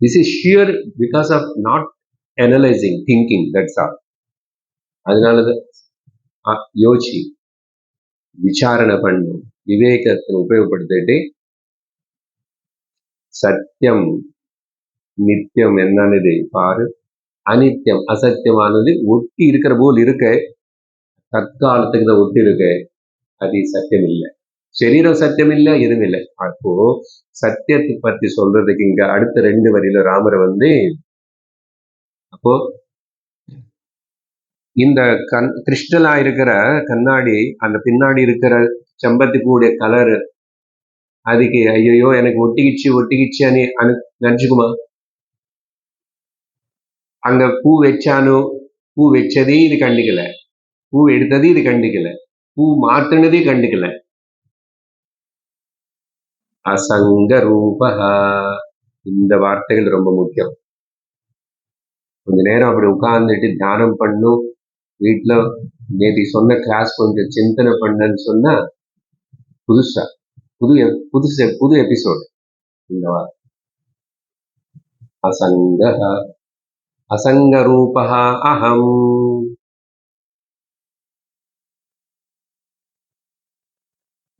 This is sheer because of not analyzing, thinking, that's all. அதனாலதான் யோசி, விசாரணை பண்ணும், விவேகத்தை உபயோகப்படுத்திட்டு சத்தியம் நித்தியம் என்னன்னு பாரு, அனித்தியம் அசத்தியமானது ஒட்டி இருக்கிற போல் இருக்க, தற்காலத்துக்கு தான் ஒட்டி இருக்கு, அது சத்தியம் இல்லை. சரீரம் சத்தியம் இல்லை, எதுவும் இல்லை. அப்போ சத்தியத்தை பத்தி சொல்றதுக்கு இங்க அடுத்த 2 வரியில ராமரை வந்து, அப்போ இந்த கிறிஸ்டலா இருக்கிற கண்ணாடி, அந்த பின்னாடி இருக்கிற செம்பத்தி பூடைய கலர், அதுக்கு ஐயோ எனக்கு ஒட்டிக்கிச்சு நினைச்சுக்குமா? அங்க பூ வச்சானோ, பூ வச்சதே இது கண்டுக்கல, பூ எடுத்ததே இது கண்டுக்கல, பூ மாத்தினதே கண்டுக்கல. அசங்க ரூபஹா, இந்த வார்த்தைகள் ரொம்ப முக்கியம். கொஞ்ச நேரம் அப்படி உட்கார்ந்துட்டு தியானம் பண்ணும், வீட்டுல நேற்று சொன்ன கிளாஸ் கொஞ்சம் சிந்தனை பண்ணன்னு சொன்னா புதுசா புது எபிசோடு இந்த வாரம். அசங்க அசங்க ரூபஹா அகம்.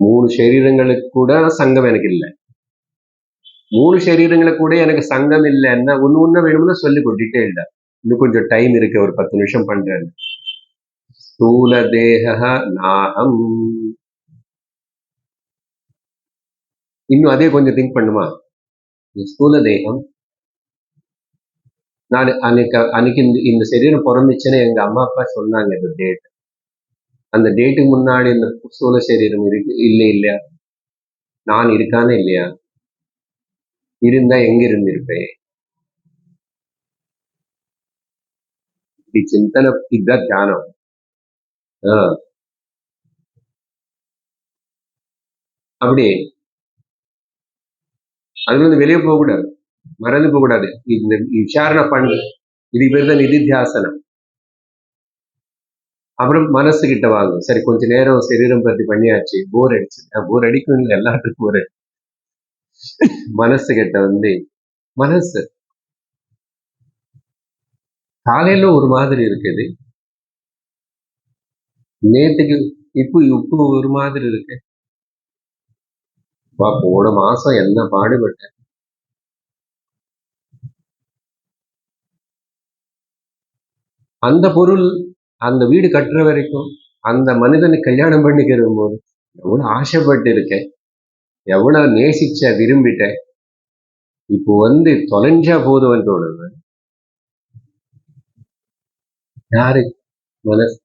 3 சரீரங்களுக்கு கூட சங்கம் எனக்கு இல்லை. 3 சரீரங்களுக்கு கூட எனக்கு சங்கம் இல்லைன்னா ஒண்ணு வேணும்னா சொல்லி கொட்டிட்டே இல்லை. இன்னும் கொஞ்சம் டைம் இருக்கு, ஒரு 10 நிமிஷம் பண்றேன். ஸ்தூல தேக நாகம். இன்னும் அதே கொஞ்சம் திங்க் பண்ணுமா? ஸ்தூல தேகம், நான் அன்னைக்கு இந்த சரீரம் பிறந்துச்சுன்னு எங்க அம்மா அப்பா சொன்னாங்க இந்த டேட். அந்த டேட்டுக்கு முன்னாடி இந்த ஸ்தூல சரீரம் இருக்கு இல்லையா? நான் இருக்கானே இல்லையா? இருந்தா எங்க இருந்திருப்பேன்? ಈ ಚಿಂತನೆ ಇದ್ದ ಧ್ಯಾನ. அப்படி அதுல இருந்து வெளியே போக கூடாது, மறந்து போக கூடாது. இந்த விசாரணை பண்ணு, இதுக்கு பேர் தான் நிதித்தியாசனம். அப்புறம் மனசு கிட்ட வாங்க. சரி கொஞ்ச நேரம் சரீரம் பத்தி பண்ணியாச்சு, போர் அடிச்சு, போர் அடிக்கும் இல்லை, எல்லாத்துக்கும் போர். மனசு கிட்ட வந்து, மனசு காலையில ஒரு மாதிரி இருக்குது, நேற்றுக்கு இப்போ ஒரு மாதிரி இருக்கு. போன மாசம் என்ன பாடுபட்டேன். அந்த பொருள், அந்த வீடு கட்டுற வரைக்கும், அந்த மனிதனை கல்யாணம் பண்ணிக்கிற போது எவ்வளவு ஆசைப்பட்டு இருக்கேன், எவ்வளவு நேசிச்ச விரும்பிட்டேன். இப்போ வந்து தொலைஞ்சா போதும் தோணுது. யாரு மனசு?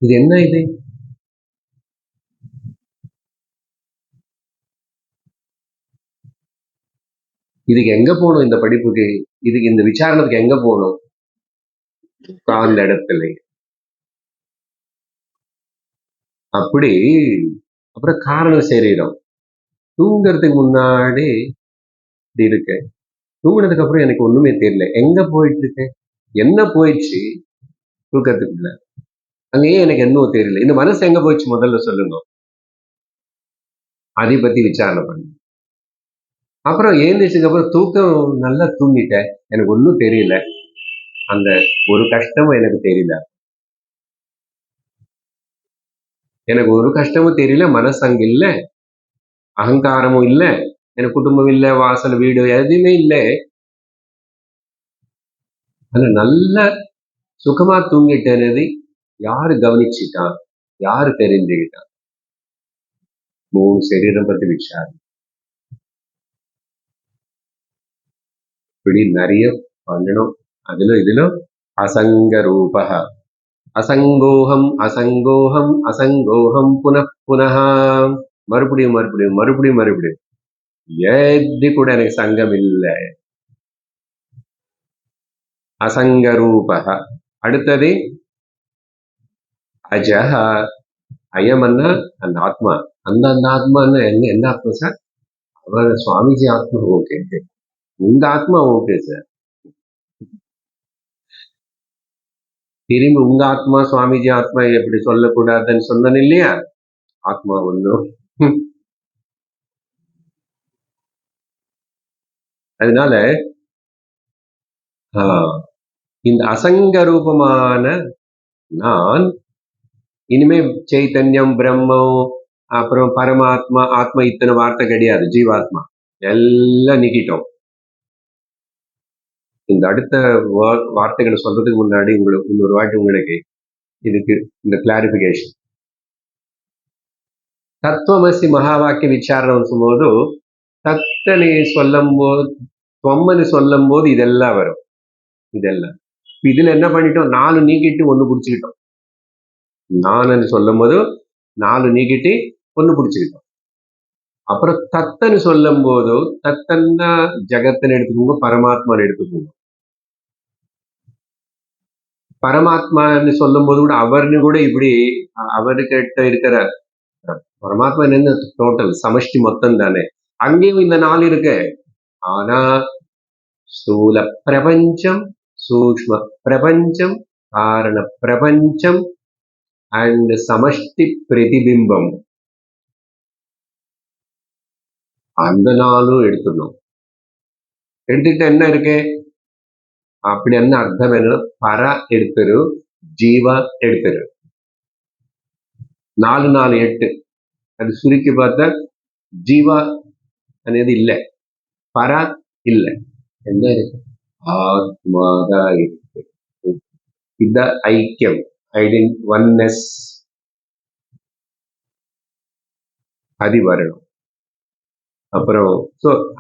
இது என்ன இது? இதுக்கு எங்க போகணும்? இந்த படிப்புக்கு, இதுக்கு இந்த விசாரணத்துக்கு எங்க போகணும்? அந்த இடத்துல அப்படி. அப்புறம் காரண சரீரம் தூங்குறதுக்கு முன்னாடி இப்படி இருக்கு, தூங்குனதுக்கு அப்புறம் எனக்கு ஒண்ணுமே தெரியல, எங்க போயிட்டு இருக்கு, என்ன போயிடுச்சு தூக்கத்துக்குள்ள, அங்கேயே எனக்கு என்னவோ தெரியல. இந்த மனசு எங்க போயிடுச்சு முதல்ல சொல்லுங்க. அதை பத்தி விசாரணை பண்ணு. அப்புறம் எழுந்திரிச்சதுக்கு அப்புறம் தூக்கம் நல்லா தூங்கிட்டேன், எனக்கு ஒன்றும் தெரியல, அந்த ஒரு கஷ்டமும் எனக்கு தெரியல, எனக்கு ஒரு கஷ்டமும் தெரியல, மனசு அங்க இல்லை, அகங்காரமும் இல்லை, எனக்கு குடும்பம் இல்லை, வாசல் வீடு எதுவுமே இல்லை. ஆனா நல்ல சுகமா தூங்கிட்டேனது யாரு கவனிச்சுட்டான், யாரு தெரிஞ்சுக்கிட்டான்? 3 சரீரம் பத்தி விசாரம். இப்படி நிறைய பண்ணணும். அதிலும் அசங்க ரூபக அசங்கோகம் அசங்கோகம் அசங்கோகம் புனః மறுபடியும் மறுபடியும் மறுபடியும் மறுபடியும் எது கூட எனக்கு சங்கம் இல்லை. அசங்க ரூபக. அடுத்தது அஜஹ. அயமன்னா அந்த ஆத்மா. அந்த ஆத்மான்னு என்ன ஆத்மா சார்? அவர் சுவாமிஜி ஆத்மா. ஓகே, உங்க ஆத்மா ஓகே சார். திரும்பி உங்க ஆத்மா சுவாமிஜி ஆத்மா எப்படி சொல்லக்கூடாதுன்னு சொன்னேன் இல்லையா? ஆத்மா ஒண்ணும். அதனால இந்த அசங்க ரூபமான நான் இனிமே சைத்தன்யம், பிரம்மம், அப்புறம் பரமாத்மா, ஆத்மா இத்தனை வார்த்தை கிடையாது. ஜீவாத்மா எல்லாம் நீக்கிட்டோம். இந்த அடுத்த வார்த்தைகளை சொல்றதுக்கு முன்னாடி உங்களுக்கு இன்னொரு வாட்டி உங்களுக்கு இதுக்கு இந்த கிளாரிபிகேஷன். தத்துவமசி மகா வாக்கிய விசாரணம் சொல்லும்போது தத்தனை சொல்லும் போது, தொம்மனு சொல்லும் போது இதெல்லாம் வரும். இதெல்லாம் இதுல என்ன பண்ணிட்டோம்? 4 நீக்கிட்டு 1 பிடிச்சுக்கிட்டோம். நானன்னு சொல்லும் போது 4 நீக்கிட்டு 1 பிடிச்சுக்கிட்டோம். அப்புறம் தத்தன்னு சொல்லும் போது தத்தன்னா ஜகத்தன்னு எடுத்துக்கோங்க, பரமாத்மான்னு எடுத்துக்கோங்க. பரமாத்மான்னு சொல்லும் போது கூட அவர்னு கூட இப்படி அவர்கிட்ட இருக்கிற பரமாத்மா என்ன டோட்டல் சமஷ்டி மொத்தம் தானே. அங்கேயும் இந்த 4 இருக்கு. ஆனா ஸ்தூல பிரபஞ்சம், சூக்ஷ்ம பிரபஞ்சம், காரண பிரபஞ்சம் அண்ட் சமஷ்டி பிரதிபிம்பம், அந்த 4 எடுத்துடணும். எடுத்துக்கிட்ட என்ன இருக்கு? அப்படி என்ன அர்த்தம்? என்ன? பர எடுத்துரு, ஜீவ எடுத்துரு. 4 4 8. அது சுருக்கி பார்த்தா ஜீவா అనేది இல்லை, பர இல்லை. என்ன இருக்கு? ஆத்மாதான் இருக்கு. இந்த ஐக்கியம், ஒன்னஸ், அது வரணும். அப்புறம்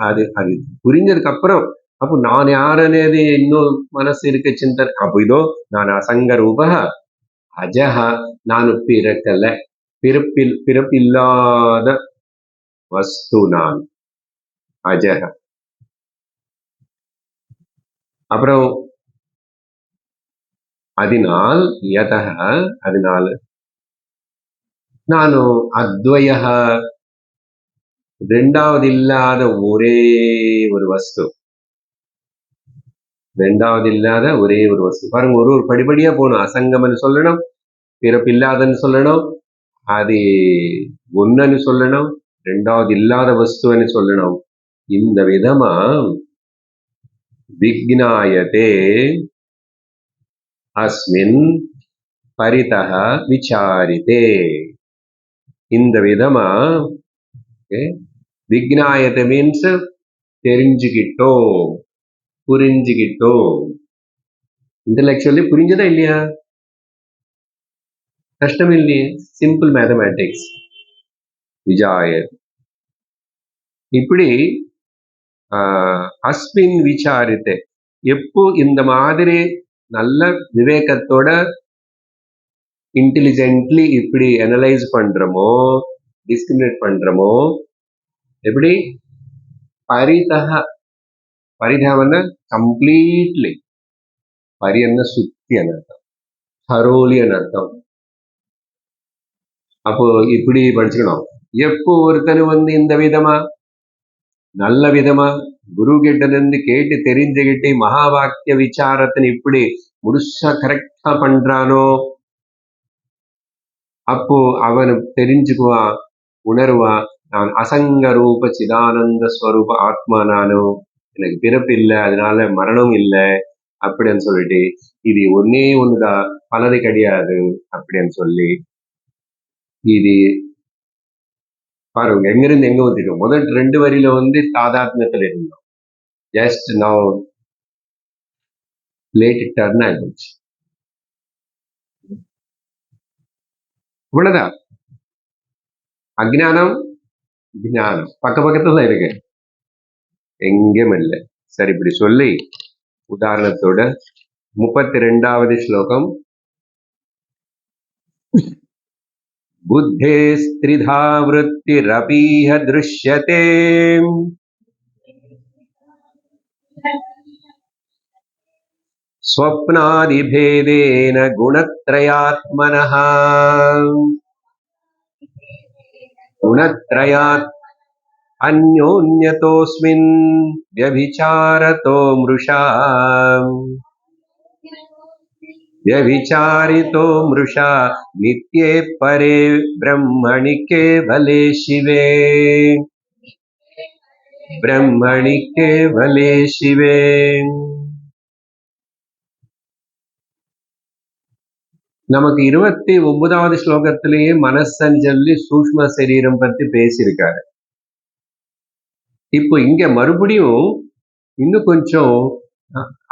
அது அது புரிஞ்சதுக்கு அப்புறம் அப்போ நான் யார் అనేది இன்னும் மனசு இருக்க சிந்தனை. அப்போ இதோ நான் அசங்க ரூபக அஜஹ, நான் பிறக்கல, பிறப்பில்லாத வஸ்து நான் அஜஹ. அப்புறம் அதனால் யதஹ, அதனால நானு அத்வய, ரெண்டாவது இல்லாத ஒரே ஒரு வஸ்து. ரெண்டாவது இல்லாத ஒரே ஒரு வஸ்து. பாருங்க, ஒரு படிப்படியா போகணும். அசங்கம்னு சொல்லணும், பிறப்பில்லாதன்னு சொல்லணும், அது ஒன்னு சொல்லணும், ரெண்டாவது இல்லாத வஸ்துன்னு சொல்லணும். இந்த விதமா விக்னாயதே அஸ்மின் பரிதஹ விசாரித்தே. இந்த விதமா விக்னாயத்தை மீன்ஸ் தெரிஞ்சுக்கிட்டோம், புரிஞ்சுக்கிட்டோம். இன்டலெக்சுவலி புரிஞ்சதா இல்லையா? கஷ்டம் இல்லையே, சிம்பிள் மேத்தமேட்டிக்ஸ். விஜாய இப்படி அஸ்மின் விசாரித்தே. எப்போ இந்த மாதிரி நல்ல விவேகத்தோட இன்டெலிஜென்ட்லி இப்படி அனலைஸ் பண்றோமோ, டிஸ்கிரிமினேட் பண்றோமோ, எப்படி பரிதஹ, பரிதஹவன்னா கம்ப்ளீட்லி, பரி என்ன சுத்தி அர்த்தம், தரோலி அர்த்தம். அப்போ இப்படி படிச்சுக்கணும். எப்போ ஒருத்தனு இந்த விதமா நல்ல விதமா குரு கிட்ட இருந்து கேட்டு தெரிஞ்சுக்கிட்டு மகா வாக்கிய விசாரத்தின் இப்படி முழுசா கரெக்டா பண்றானோ, அப்போ அவன் தெரிஞ்சுக்குவான், உணர்வான், நான் அசங்க ரூப சிதானந்த ஸ்வரூப ஆத்மா, நானும் எனக்கு பிறப்பு இல்லை, அதனால மரணம் இல்லை அப்படின்னு சொல்லிட்டு இது ஒன்னே ஒண்ணுதான், பலது கிடையாது அப்படின்னு சொல்லி இது பாருங்க எங்கிருந்து எங்க வந்துட்டோம். முதல் 2 வரியில வந்து தாதாத்மியத்துல இருந்தோம். ஜஸ்ட் நவ் லேட் டர்ன் ஆயிடுச்சு. இவ்வளவுதான். அஜ்ஞானம் ஞானம் பக்கத்துல தான் இருக்கு, எங்கேயும் இல்லை. சரி, இப்படி சொல்லி உதாரணத்தோட 32வது ஸ்லோகம். புத்தேஸ்த்ரிதா விருத்திரபீஹ திருஷ்யதே ஸ்வப்னாதிபேதேன குணத்ரயாத்மனஹ குணத்ரயாத் அந்யோன்யதோஸ்மின் व्यभिचारतो मृषा व्यभिचारितो मृषा नित्ये परे ब्रह्मणि केवले शिवे ब्रह्मणि केवले शिवे. நமக்கு 29வது ஸ்லோகத்திலேயே மனசன்னு சொல்லி சூக்ஷ்ம சரீரம் பத்தி பேசியிருக்காரு. இப்போ இங்க மறுபடியும் இன்னும் கொஞ்சம்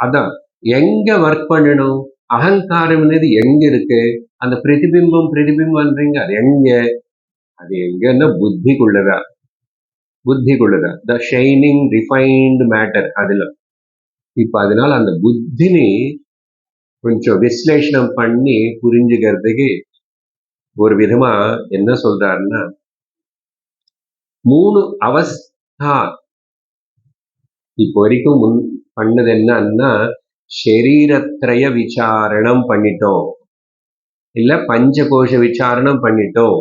அதான் எங்க ஒர்க் பண்ணணும், அகங்காரம் எங்க இருக்கு, அந்த பிரதிபிம்பம்ன்றீங்க அது எங்கன்னா புத்திக்குள்ளதா த ஷைனிங் ரிஃபைன்டு மேட்டர் அதுல. இப்ப அதனால அந்த புத்தினி கொஞ்சம் விஸ்லேஷனம் பண்ணி புரிஞ்சுக்கிறதுக்கு ஒரு விதமா என்ன சொல்றாருன்னா, 3 அவஸ்தா இப்போ வரைக்கும் பண்ணது என்னன்னா ஷரீரத்ரய விசாரணம் பண்ணிட்டோம், இல்ல பஞ்சகோஷ விசாரணம் பண்ணிட்டோம்.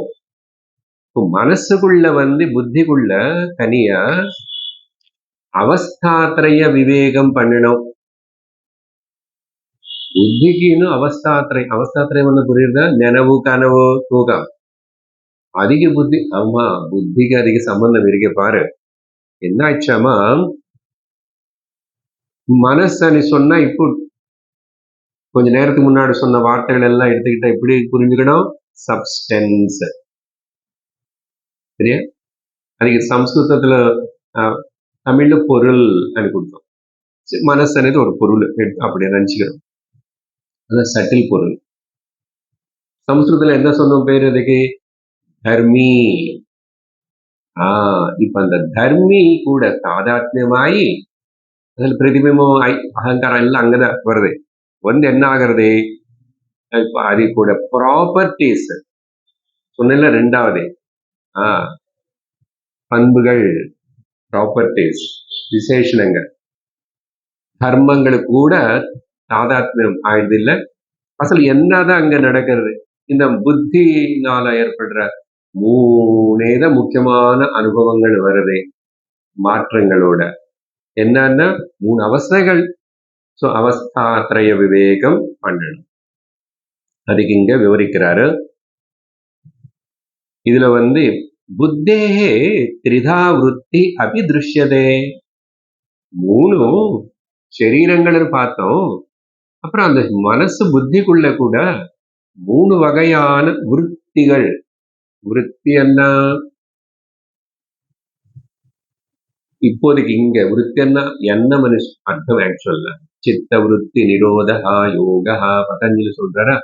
மனசுக்குள்ள வந்து புத்திக்குள்ள தனியா அவஸ்தாத்ரய விவேகம் பண்ணணும். புத்திக்கு இன்னும் அவஸ்தாத்ரயம் வந்து புரியுதா? நினைவு கனவு தூக்கம் அதிக புத்தி. ஆமா, புத்திக்கு அதிக சம்பந்தம் இருக்க பாரு. என்ன ஆச்சாமா, மனசு சொன்னா இப்போ கொஞ்ச நேரத்துக்கு முன்னாடி சொன்ன வார்த்தைகள் எல்லாம் எடுத்துக்கிட்டா எப்படி புரிஞ்சுக்கணும்? சப்ஸ்டன்ஸ். சரியா? அதுக்கு சம்ஸ்கிருதத்துல தமிழ்ல பொருள் అని கொடுத்தோம். மனசு అనేది ஒரு பொருள் அப்படி நினைச்சுக்கிறோம், அதான் சட்டில் பொருள். சம்ஸ்கிருதத்துல என்ன சொன்னோம் பேர் அதுக்கு? தர்மி. இப்ப அந்த தர்மி கூட தாதாத்மியமாயி அதில் பிரதிபிம்பம் அகங்காரம் எல்லாம் அங்கதான் வருது. வந்து என்ன ஆகிறது, இப்ப அது கூட ப்ராப்பர்டிஸ் சொன்ன 2வது பண்புகள், ப்ராப்பர்டிஸ் விசேஷணங்கள், தர்மங்களுக்கு கூட தாதாத்மியம் ஆயிடுது. இல்ல அசல் என்னதான் அங்க நடக்கிறது? இந்த புத்தினால ஏற்படுற 3 முக்கியமான அனுபவங்கள் வருது மாற்றங்களோட. என்னன்னா 3 அவஸ்தைகள். அவஸ்தாத்ரய விவேகம் பண்ணணும். அதுக்கு இங்க விவரிக்கிறாரு. இதுல வந்து புத்தேஹே த்ரிதா விருத்தி அபி திருஷ்யதே. 3 சரீரங்கள் பார்த்தோம். அப்புறம் அந்த மனசு புத்திக்குள்ள கூட 3 வகையான விருத்திகள். விருத்தி இப்போதைக்கு இங்க விருத்தின்னா என்ன மனுஷ அர்த்தம் ஆக்சுவல்ல சித்த விருத்தி நிரோதா யோகா பதஞ்சலி சொல்றாரா.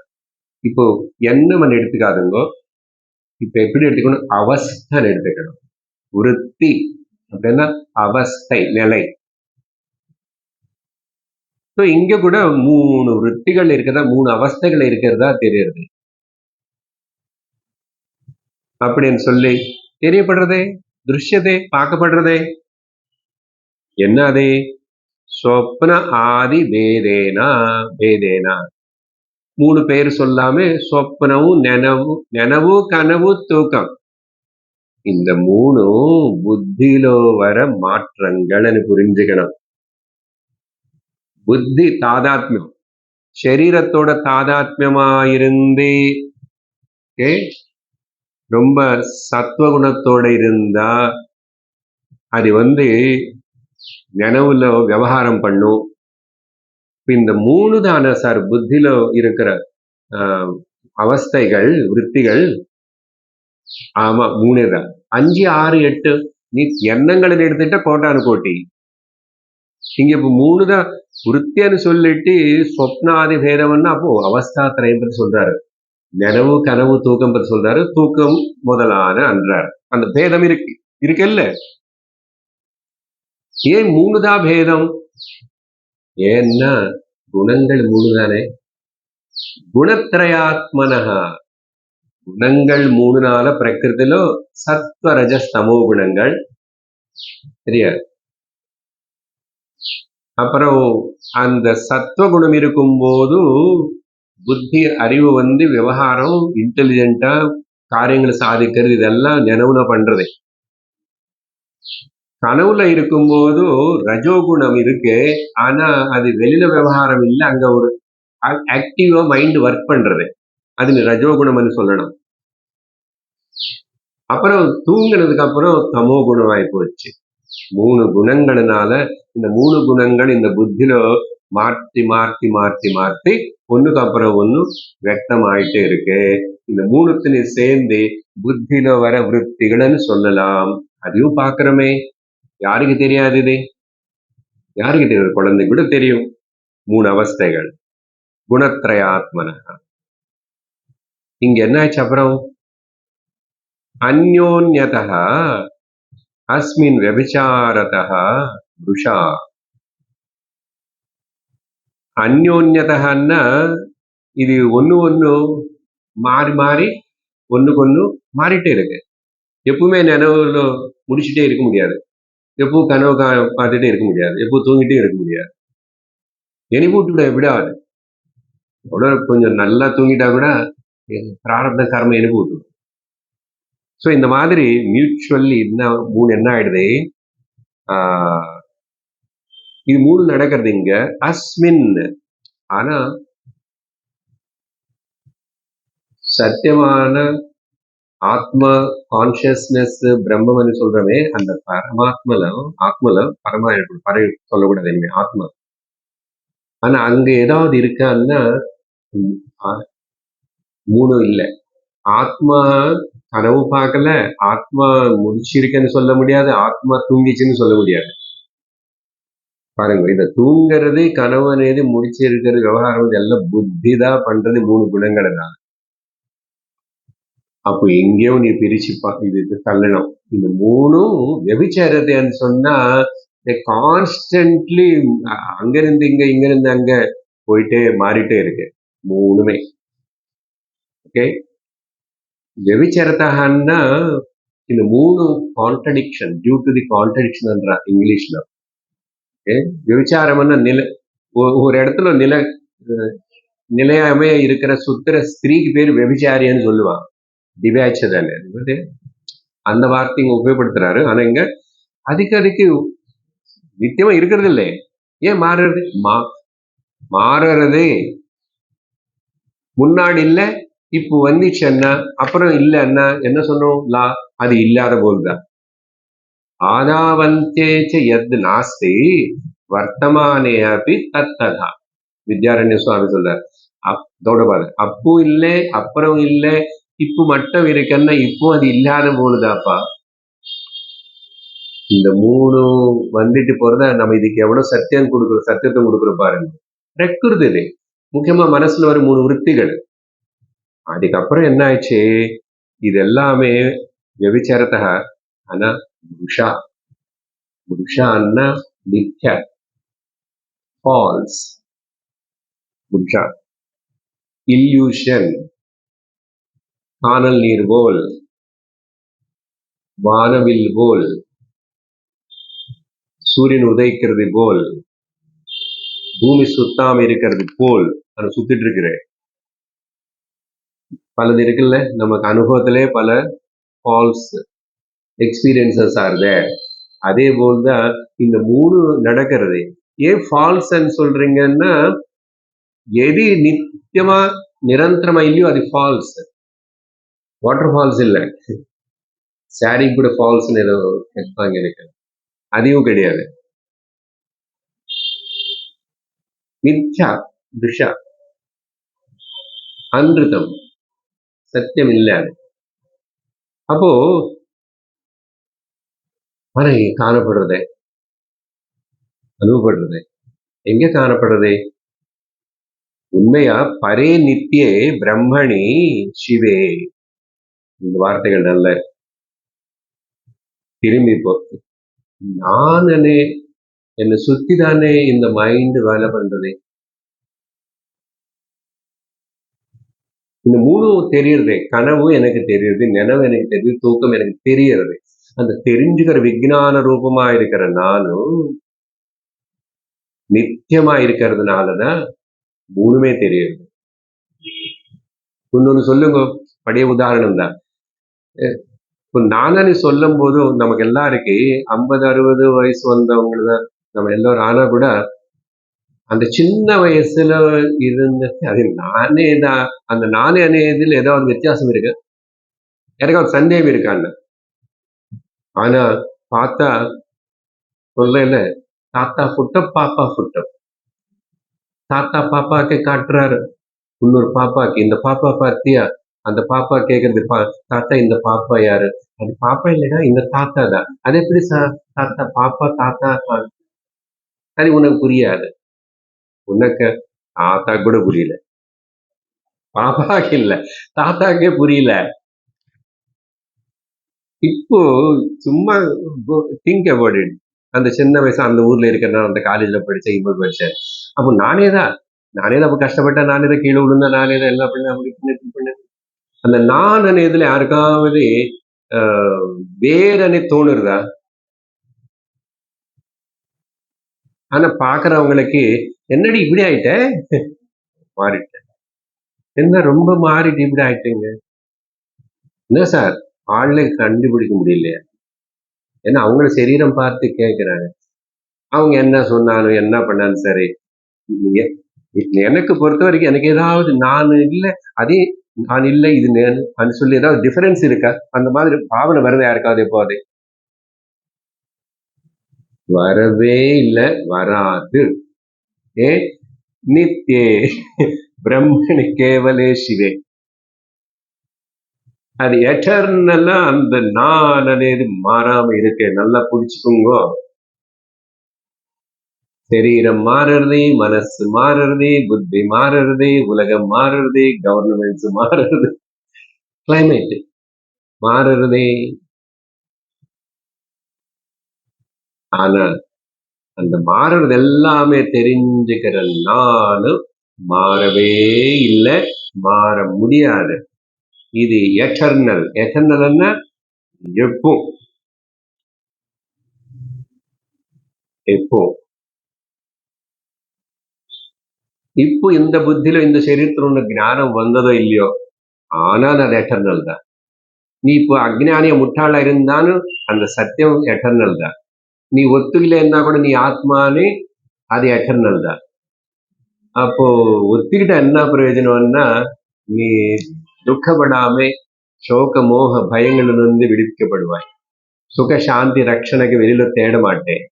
இப்போ என்னமன் எடுத்துக்காதுங்க. இப்ப எப்படி எடுத்துக்கணும்? அவஸ்தை எடுத்துக்கணும். விருத்தி அப்படின்னா அவஸ்தை, நிலை. இங்க கூட 3 விருத்திகள் இருக்கிறதா, 3 அவஸ்தைகள் இருக்கிறதா தெரியுது அப்படின்னு சொல்லி தெரியப்படுறதே, திருஷ்யதே, பார்க்கப்படுறதே. என்ன அது? சொப்ன ஆதி பேதேனா. 3 பேர் சொல்லாம சொப்னவும் நெனவு கனவு தூக்கம், இந்த 3 புத்தியிலோ வர மாற்றங்கள் புரிஞ்சுக்கணும். புத்தி தாதாத்மியம், சரீரத்தோட தாதாத்மியமாயிருந்து ரொம்ப சத்வகுணத்தோட இருந்தா அது வந்து நினைவுல விவகாரம் பண்ணும். இந்த 3 தானே சார் புத்தியில இருக்கிற அவஸ்தைகள், விருத்திகள். ஆமா, 3 தான். 5, 6, 8 நீ எண்ணங்களை எடுத்துட்டா கோட்டானு கோட்டி. இங்க இப்ப 3 தான் விருத்தின்னு சொல்லிட்டு சொப்னாதி பேதம்னா அப்போ அவஸ்தாத்திரயம் பத்தி சொல்றாரு. நினைவு கனவு தூக்கம் பத்தி சொல்றாரு. தூக்கம் முதலான அன்றார் அந்த பேதம் இருக்குல்ல. ஏன் 3 தான் பேதம்? ஏன்னா குணங்கள் 3 தானே. குணத்ரயாத்மனஹா குணங்கள் 3 பிரகிருதிలో சத்வ ரஜஸ் தமோ குணங்கள் சரியா. அப்புறம் அந்த சத்துவகுணம் இருக்கும்போது புத்தி அறிவு விவகாரம் இன்டெலிஜென்ட்டா காரியங்களை சாதிக்கிறது இதெல்லாம் நினைவுல பண்றது. கனவுல இருக்கும்போது ரஜோகுணம் இருக்கு, ஆனா அது வெளியில விவகாரம் இல்லை, அங்க ஒரு ஆக்டிவா மைண்ட் ஒர்க் பண்றது, அது ரஜோகுணம்னு சொல்லணும். அப்புறம் தூங்கினதுக்கு அப்புறம் தமோ குணம் ஆகி போச்சு. 3 குணங்கள்னால இந்த 3 குணங்கள் இந்த புத்தியில மாற்றி மாற்றி மாற்றி மாற்றி ஒண்ணுக்கு அப்புறம் ஒண்ணு வியக்தமாயிட்டே இருக்கு. இந்த 3த்தையும் சேர்ந்து புத்தியில வர விருத்திகள்னு சொல்லலாம். அதையும் பாக்குறோமே, யாருக்கு தெரியாது? இது யாருக்கு தெரியும்? குழந்தை கூட தெரியும். 3 அவஸ்தைகள் குணத்ரயாத்மன. இங்க என்ன ஆச்சு அப்புறம்? அந்யோன்யதः அஸ்மின் व्यभिचारतः புருஷா. அந்யோன்யதன்னா இது ஒண்ணு மாறி மாறி ஒண்ணுக்கு மாறிட்டே இருக்கு. எப்பவுமே நினைவுல முடிச்சுட்டே இருக்க முடியாது, எப்பவும் கனவு பார்த்துட்டே இருக்க முடியாது, எப்பவும் தூங்கிட்டே இருக்க முடியாது. எனிபூட்டு விடாது. அவ்வளவு கொஞ்சம் நல்லா தூங்கிட்டா கூட பிராரப்த கர்மம் எனிபூட்டு. ஸோ இந்த மாதிரி மியூச்சுவல்லி என்ன ஆயிடுது? இது 3 நடக்கிறது இங்க அஸ்மின். ஆனா சத்தியமான ஆத்மா கான்சியஸ்னஸ் பிரம்மம்னு சொல்றமே அந்த ஆத்மல பரமா பறை சொல்லக்கூடாது இனிமே ஆத்மா. ஆனா அங்க ஏதாவது இருக்கான்னா 3 இல்லை. ஆத்மா கனவு பார்க்கல, ஆத்மா முடிச்சிருக்கேன்னு சொல்ல முடியாது, ஆத்மா தூங்கிச்சுன்னு சொல்ல முடியாது. பாருங்க, இந்த தூங்குறது கனவு అనేది முடிச்சு இருக்கிறது விவகாரம் எல்லாம் புத்தி தான் பண்றது 3 குணங்களை தான். அப்போ எங்கேயோ நீ பிரிச்சு இது தள்ளணும். இந்த 3ம் வெபிச்சாரத்தைன்னு சொன்னா கான்ஸ்டன்ட்லி அங்கிருந்து இங்கிருந்து அங்க போயிட்டே மாறிட்டே இருக்கு 3மே. ஓகே, வெபிச்சாரத்தான்னா இந்த 3 contradiction, due to the contradiction இங்கிலீஷ்ல. விபச்சாரம்னா ஒரு இடத்துல நிலையாமே இருக்கிற சுத்திர ஸ்திரீக்கு பேர் வெபிச்சாரியன்னு சொல்லுவாங்க. திவ்யாச்சதானே அந்த வார்த்தைங்க உபயோகப்படுத்துறாரு. ஆனா இங்க அதுக்கு நித்தியமா இருக்கிறது இல்லை. ஏன் மாறுறது? மாறுறது முன்னாடி இல்ல, இப்போ வந்துச்சுன்னா அப்புறம் இல்லைன்னா என்ன சொன்னோம்? அது இல்லாத போதுதான். ஆதாவந்தேச்ச யத் நாஸ்தி வர்த்தமானே அப்படி தத்ததா. வித்யாரண்ய சுவாமி சொல்றார். பாரு, அப்போ இல்லை அப்புறம் இல்லை, இப்போ மட்டும் இருக்குன்னா இப்போ அது இல்லாத போலுதாப்பா. இந்த 3 வந்துட்டு போறத நம்ம இதுக்கு எவ்வளவு சத்தியத்தை கொடுக்குறோம் பாருங்க. பிரகிருதி முக்கியமா மனசுல வர 3 விருத்திகள். அதுக்கப்புறம் என்ன ஆயிடுச்சு? இது எல்லாமே விபச்சாரத்தக. ஆனா புருஷான்னா மித்யா, ஃபால்ஸ். புருஷா இல்யூஷன், காணல் நீர் போல், வானவில் போல், சூரியன் உதைக்கிறது போல், பூமி சுத்தாம இருக்கிறது போல் அது சுத்திட்டு இருக்கிறேன். பலது இருக்குல்ல, நமக்கு அனுபவத்திலே பல ஃபால்ஸ் எக்ஸ்பீரியன்சஸ் ஆர் தேர். அதே போல்தான் இந்த 3 நடக்கிறது. ஏன் ஃபால்ஸ் சொல்றீங்கன்னா, எது நித்தியமா நிரந்தரமா இல்லையோ அது ஃபால்ஸ். வாட்டர் ஃபால்ஸ் இல்ல, சாரி கூட ஃபால்ஸ் ஏதோ கேட்பாங்க எனக்கு, அதையும் கிடையாது. மித்யா துஷா அன்றுதம், சத்தியம் இல்லாது. அப்போ ஆனா இங்க காணப்படுறதே, அனுபவப்படுறதே எங்க காணப்படுறதே? உண்மையா பரே நித்தியே பிரம்மணி சிவே. இந்த வார்த்தைகள் நல்ல திரும்பி இப்போ நானே என்னை சுத்தி தானே இந்த மைண்ட் வேலை பண்றது. இந்த மூணும் தெரியறதே, கனவு எனக்கு தெரியுது, நினைவு எனக்கு தெரியுது, தூக்கம் எனக்கு தெரியறது. அந்த தெரிஞ்சுக்கிற விஞ்ஞான ரூபமா இருக்கிற நானும் நித்தியமா இருக்கிறதுனாலதான் மூணுமே தெரியுது. இன்னொன்னு சொல்லுங்க, பழைய உதாரணம் தான். இப்போ நானே சொல்லும் போது நமக்கு எல்லாருக்கு 50-60 வயசு வந்தவங்க நம்ம எல்லாரும் ஆனா கூட அந்த சின்ன வயசுல இருந்த அது நானே தான். அந்த நானே அணையதில் ஏதாவது வித்தியாசம் இருக்கு, எனக்கு சந்தேகம் இருக்காங்க. ஆனா பார்த்தா சொல்ல தாத்தா புட்ட பாப்பா புட்டம், தாத்தா பாப்பாக்கு காட்டுறாரு இன்னொரு பாப்பாக்கு, இந்த பாப்பா பார்த்தியா, அந்த பாப்பா கேக்குறது தாத்தா இந்த பாப்பா யாரு, அது பாப்பா இல்லைன்னா இந்த தாத்தா தான். அது எப்படி தாத்தா பாப்பா தாத்தா அது உனக்கு புரியாது. உனக்கு தாத்தா கூட புரியல, பாப்பாக்கு இல்ல தாத்தாக்கே புரியல. இப்போ சும்மா திங்க் அபவுட் இட். அந்த சின்ன வயசு அந்த ஊர்ல இருக்கிற அந்த காலேஜ்ல படிச்சேன், இங்க படிச்சேன். அப்போ நானே தான் அப்ப கஷ்டப்பட்டேன், நானே தான் கீழே விழுந்தா, நானே தான் எல்லாம் பண்ணேன், அப்படி பண்ணேன். அந்த நான் இதுல யாருக்காவது வேறனே தோணுறதா? ஆனா பாக்குறவங்களுக்கு என்னடி இப்படி ஆயிட்ட, மாறிட்டேன், என்ன ரொம்ப மாறிட்டு இப்படி ஆயிட்டீங்க, என்ன சார் ஆள்ல கண்டுபிடிக்க முடியலையா? ஏன்னா அவங்கள சரீரம் பார்த்து கேட்கிறாங்க, அவங்க என்ன சொன்னாலும் என்ன பண்ணாலும் சரி. எனக்கு பொறுத்த வரைக்கும் எனக்கு ஏதாவது நான் இல்லை, அதே நான் இல்லை இது நான் சொல்லி ஏதாவது டிஃபரன்ஸ் இருக்கா? அந்த மாதிரி பாவனை வருது யாருக்காவது? எப்போது வரவே இல்லை, வராது. ஏ நித்யே பிரம்மணி கேவலே சிவே. அது எட்டர்னலா அந்த நான் అనేది மாறாம இருக்கு. நல்லா புடிச்சுக்கோங்க. சரீரம் மாறுறது, மனசு மாறுறது, புத்தி மாறுறது, உலகம் மாறுறது, கவர்மெண்ட்ஸ் மாறுறது, கிளைமேட் மாறுறதே. ஆனா அந்த மாறுறது எல்லாமே தெரிஞ்சுக்கிற நானும் மாறவே இல்லை, மாற முடியாது. இது எட்டர்னல். எட்டர்னல்னா எப்போ எப்போ இப்போ இந்த புத்தியில இந்த சரீரத்துல உள்ள ஞானம் வந்ததோ இல்லையோ, ஆனால் அது எட்டர்னல் தான். நீ இப்போ அஜ்ஞானிய முட்டாளா இருந்தாலும் அந்த சத்தியம் எட்டர்னல் தான். நீ ஒத்துக்கலைன்னா கூட நீ ஆத்மானே, அது எட்டர்னல் தான். அப்போ ஒத்துக்கிட்ட என்ன பிரயோஜனம்னா, நீ துக்கப்படாம சோக மோக பயங்களிலிருந்து விடுவிக்கப்படுவாய். சுக சாந்தி ரட்சணைக்கு வெளியில தேட மாட்டேன்.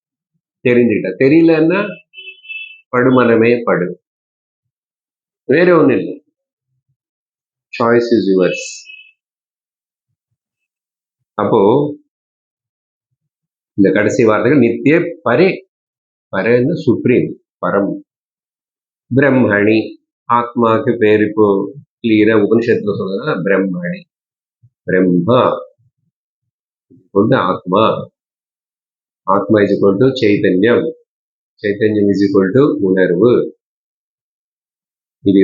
தெரிஞ்சுக்கிட்ட. தெரியலன்னா படுமனமே படு, வேற ஒண்ணு இல்லை. Choice is yours. அப்போ இந்த கடைசி வார்த்தைகள் நித்திய பரே. பரேன்னு சுப்ரீம், பரம். பிரம்மணி, ஆத்மாவுக்கு பேர் இப்போ கிளியரா உபனிஷத்துல சொல்றதுனா பிரம்மணி. பிரம்மா கொண்டு ஆத்மா, ஆத்மா இஸ் ஈக்குவல் டு சைத்தன்யம், சைத்தன்யம் இஸ் ஈக்குவல் டு உணர்வு. இது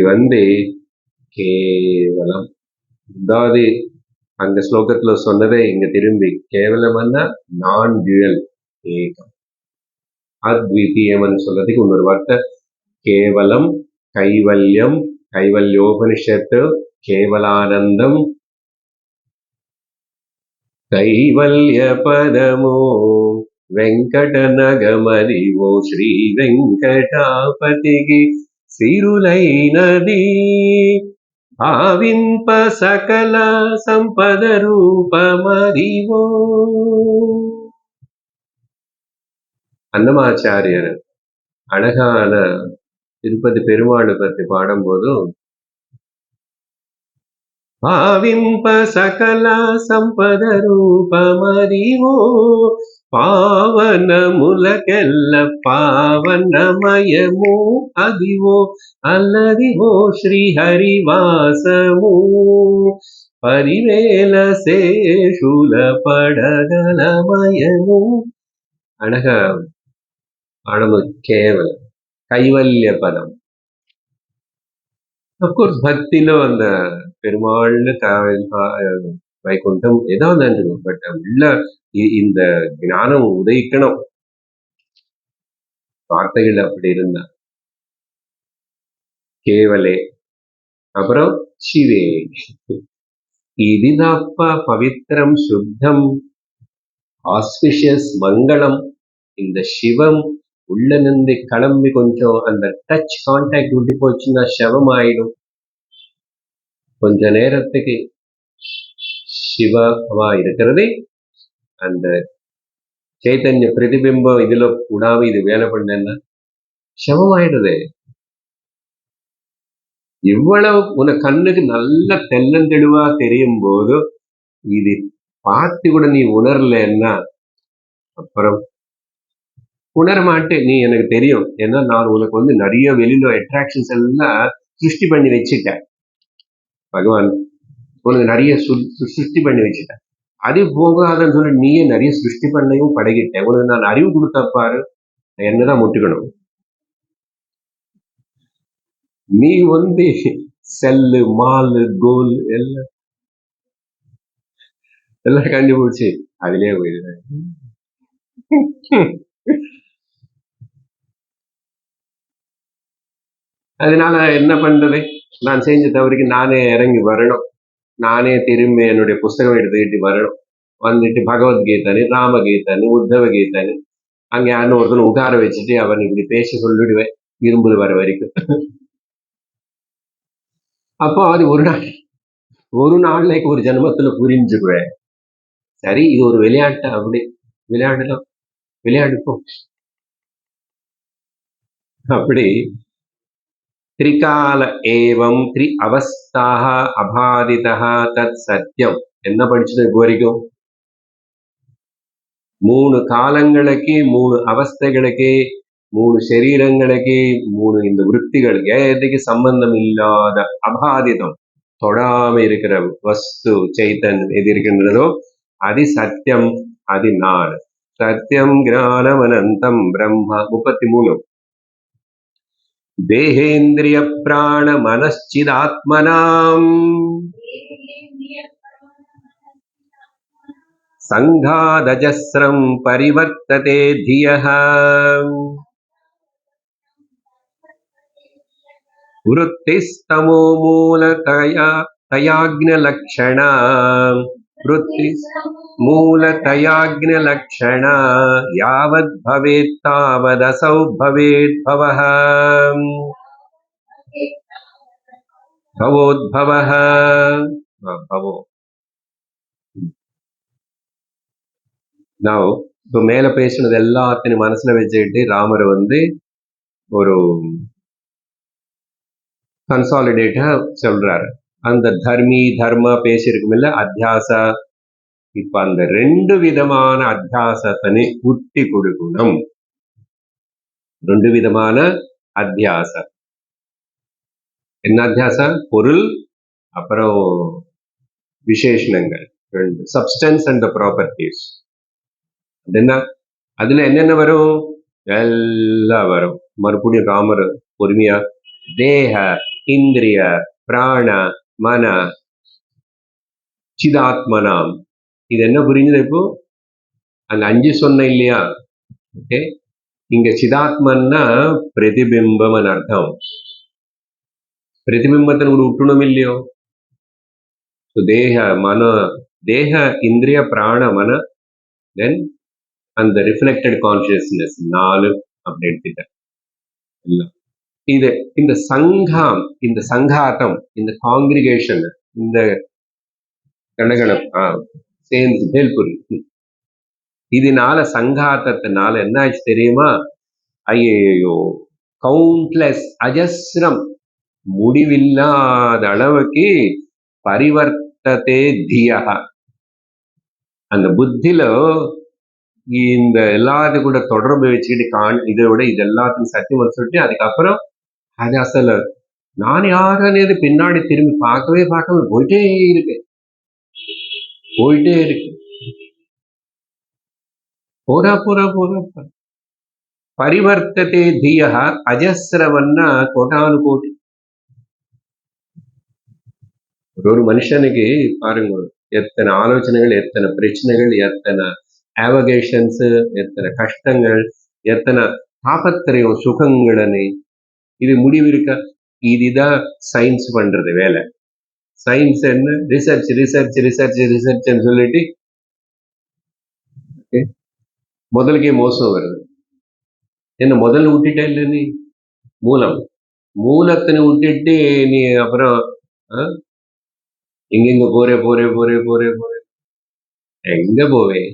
கேவலம். அதாவது அந்த ஸ்லோகத்துல சொன்னதை இங்க திரும்பி கேவலம்னா நான் டுயல், ஏகம். அத்விதீயம்னு சொல்றதுக்கு இன்னொரு வார்த்தை கேவலம், கைவல்யம், கைவல்யோபனிஷத்து, கேவலானந்தம், కైవల్య పదమో వెంకటనగమదివో శ్రీ వెంకటాపతికి సిరులైనది భావింప సకల సంపద రూపమదివో. அன்னமாச்சாரியர் அழகான திருப்பதி பெருமாளை பற்றி பாடும்போதும் భావింప సకల సంపద రూపమదివో పావనములకెల్ల పావనమయము అదివో అల్లదివో శ్రీహరివాసము పరివేల శేషుల పడగలమయము అనగా పాడము కేవలం கைவல்ய பதம். அப்கோர்ஸ் பக்தியில அந்த பெருமாள் வைகுண்டம் ஏதாவது நினைச்சுக்கணும். பட் உள்ள இந்த ஞானம் உதயிக்கணும். வார்த்தைகள் அப்படி இருந்தா கேவலே, அப்புறம் சிவே, இதுதாப்பா பவித்திரம் சுத்தம் ஆஸ்பிஷியஸ் மங்களம். இந்த சிவம் உள்ள நின்று கிளம்பி கொஞ்சம் அந்த டச் கான்டாக்ட் விட்டு போச்சுன்னா சவம் ஆயிடும். கொஞ்ச நேரத்துக்கு சிவமா இருக்கிறது அந்த சைத்தன்ய பிரதிபிம்பம் இதுல கூடாம இது வேலை பண்ணேன்னா சவம் ஆயிடுது. இவ்வளவு உன கண்ணுக்கு நல்ல தெள்ளந்தெளிவா தெரியும் போது இது பார்த்து கூட நீ உணரலன்னா அப்புறம் உணர மாட்டேன். நீ எனக்கு தெரியும், ஏன்னா நான் உனக்கு நிறைய வெளியில அட்ராக்ஷன்ஸ் எல்லாம் சிருஷ்டி பண்ணி வச்சுட்டேன். பகவான் உனக்கு நிறைய சிருஷ்டி பண்ணி வச்சுட்டேன். அது போகாதன்னு சொல்லி நீயே நிறைய சிருஷ்டி பண்ணையும் பழகிட்டேன். உனக்கு நான் அறிவு கொடுத்தப்பாரு, என்னதான் முட்டுக்கணும். நீ செல்லு மாலு கோல் எல்லாம் கண்டுபிடிச்சு அதுலயே போயிடுற. அதனால என்ன பண்றது, நான் செஞ்ச தவறுக்கு நானே இறங்கி வரணும். நானே திரும்பி என்னுடைய புஸ்தகம் எடுத்துக்கிட்டு வரணும். வந்துட்டு பகவத்கீதானு ராமகீதானு உத்தவ கீதானு அங்க யாருன்னு ஒருத்தர் உட்கார வச்சுட்டு அவன் இப்படி பேச சொல்லிடுவேன் இரும்புல வர வரைக்கும். அப்போ அது ஒரு நாள்லைக்கு ஒரு ஜென்மத்துல புரிஞ்சுக்குவேன். சரி, இது ஒரு விளையாட்டு, அப்படி விளையாடலாம், விளையாடுப்போம். அப்படி திரிகால ஏவம் த்ரி அவஸ்தாக அபாதிதா தத் சத்தியம். என்ன படிச்சது இது வரைக்கும்? 3 காலங்களுக்கு, 3 அவஸ்தைகளுக்கு, 3 சரீரங்களுக்கு, 3 இந்த விற்த்திகளுக்கு எதுக்கு சம்பந்தம் இல்லாத அபாதிதம், தொடாம இருக்கிற வஸ்து சைத்தன் எது இருக்கின்றதோ அது சத்தியம், அது நான். சத்தியம் ஞானம் அனந்தம் பிரம்மா. 33 தேகேந்திரிய பிராண மனச்சிதாத்மனாம் சங்காதஜஸ்ரம் பரிவர்த்ததே தியஹ விருத்திஸ்தமோ மூலதயாக்ஞலக்ஷணா விருத்தி மூலதயாக்ஞலக்ஷணா யாவத் பவேத் தாவதசௌ பவேத் பவஹ பவோத்பவஹ பவோ. நான் இப்போ மேல பேசினது எல்லாத்தையும் மனசுல வச்சுக்கிட்டு ராமர் ஒரு கன்சாலிடேட்டா சொல்றாரு. அந்த தர்மி தர்ம பேசியிருக்கும் இல்ல அத்தியாச, இப்ப அந்த 2 விதமான அத்தியாசத்தனை உத்தி கொடுக்கணும். 2 விதமான அத்தியாச. என்ன அத்தியாச? பொருள் அப்புறம் விசேஷணங்கள், சப்ஸ்டன்ஸ் அண்ட் ப்ராப்பர்ட்டிஸ். அதுல என்னென்ன வரும்? எல்லாம் வரும். மறுபடியும் ராமர் பொறுமையா தேக இந்திரிய பிராண மன சிதாத்மனாம். இது என்ன புரிஞ்சது? இப்போ அங்க 5 சொன்ன இல்லையா? ஓகே, இங்க சிதாத்மன்னா பிரதிபிம்பம் அர்த்தம். பிரதிபிம்பத்தை விட்டணும் இல்லையோ? தேக மன, தேக இந்திரிய பிராண மன, தென் அந்த ரிஃப்ளெக்டட் கான்சியஸ்னஸ் 4 அப்படி எடுத்துட்டேன். இது இந்த சங்கம், இந்த சங்காத்தம், இந்த காங்கிரிகேஷன், இந்த கணகணம் சேர்ந்து தேல்புரி, இதனால சங்காத்தத்தினால என்ன ஆச்சு தெரியுமா? ஐயோ, கவுண்ட்லெஸ், அஜஸ்ரம், முடிவில்லாத அளவுக்கு பரிவர்த்ததே தியா. அந்த புத்தில இந்த எல்லாத்து கூட தொடர்பு வச்சுக்கிட்டு இதை விட இது எல்லாத்தையும் சத்தியம் சொல்லிட்டு அதுக்கப்புறம் அது அசல நான் யாருன்னு பின்னாடி திரும்பி பார்க்கவே போயிட்டே இருக்கு. போரா பரிவர்த்ததே தியா அஜஸ்ரவன்னா கோட்டானு கோட்டி. ஒரு மனுஷனுக்கு பாருங்க, எத்தனை ஆலோசனைகள், எத்தனை பிரச்சனைகள், எத்தனை ஆவகேஷன்ஸ், எத்தனை கஷ்டங்கள், எத்தனை தாபத்திரையும் சுகங்களனே. இது முடிவு இருக்க? இதுதான் சயின்ஸ் பண்றது வேலை. சயின்ஸ் என்ன? ரிசர்ச் சொல்லிட்டு முதலுக்கே மோசம் வருது. என்ன முதல்ல விட்டுட்டே இல்லை நீ? மூலத்தினை விட்டுட்டு நீ அப்புறம் எங்கெங்க போறே எங்க போவேன்?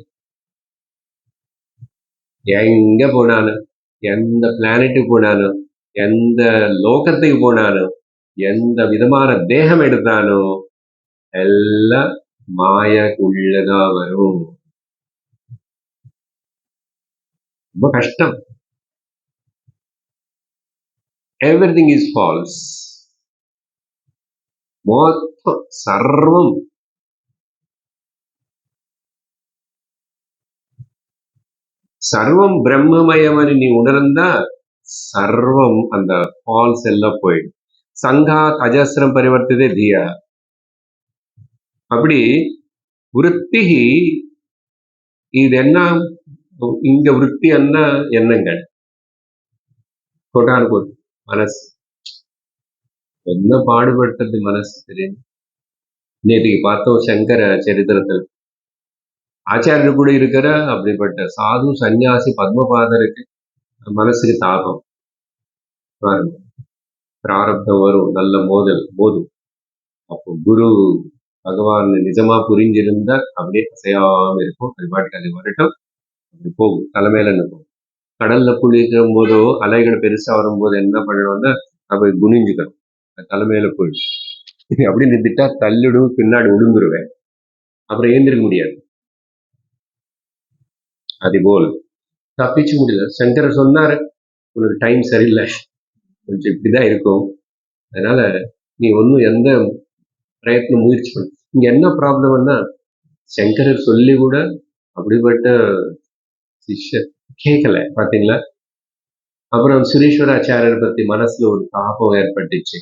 எங்க போனாலும், எந்த பிளானட்டுக்கு போனாலும், எந்த லோகத்துக்கு போனாலும், எந்த விதமான தேகம் எடுத்தாலும் எல்லாம் மாயக்குள்ளதான் வரும். ரொம்ப கஷ்டம். Everything is false. மொத்தம் சர்வம் பிரம்மமயமனு நீ உணர்ந்தா சர்வம் அந்த ஃபால்ஸ் எல்லாம் போயிடும். சங்காத் அஜஸ்ரம் பரிவர்த்ததே தியா. அப்படி விருத்தி, இது என்ன? இங்க விருத்தி என்ன? எண்ணங்கள், கோட்டான் கோட்டு மனசு. என்ன பாடுபட்டது மனசு தெரியும். நேற்றுக்கு பார்த்தோம் சங்கர சரித்திரத்தில் ஆச்சாரியர் கூட இருக்கிற அப்படிப்பட்ட சாது சன்னியாசி பத்மபாதருக்கு மனசுக்கு தாகம். பிராரப்தம் வரும், நல்ல போதும். அப்போ குரு பகவான் நிஜமா புரிஞ்சிருந்தா அப்படியே அசையாம இருக்கும். அது பாட்டுக்கு அது வரட்டும், அப்படி போகும், தலைமையில நிற்கும். கடல்ல குளிக்கும் போதோ அலைகள் பெருசா வரும்போது என்ன பண்ணணும்னா அப்ப குனிஞ்சுக்கணும், தலைமையில போயிடும். அப்படி நிறுத்திட்டா தள்ளிடும், பின்னாடி விழுந்துருவேன், அப்புறம் ஏந்திருக்க முடியாது. அதுபோல் தப்பிச்சு முடியல. சங்கரர் சொன்னாரு, உனக்கு டைம் சரியில்லை, கொஞ்சம் இப்படிதான் இருக்கும், அதனால நீ ஒன்றும் எந்த பிரயத்னம் முயற்சி பண்ண. இங்க என்ன ப்ராப்ளம்னா சங்கரர் சொல்லி கூட அப்படிப்பட்ட சிஷ்யர் கேட்கல, பாத்தீங்களா? அப்புறம் சுரீஸ்வராச்சாரியர் பத்தி மனசுல ஒரு தாபம் ஏற்பட்டுச்சு.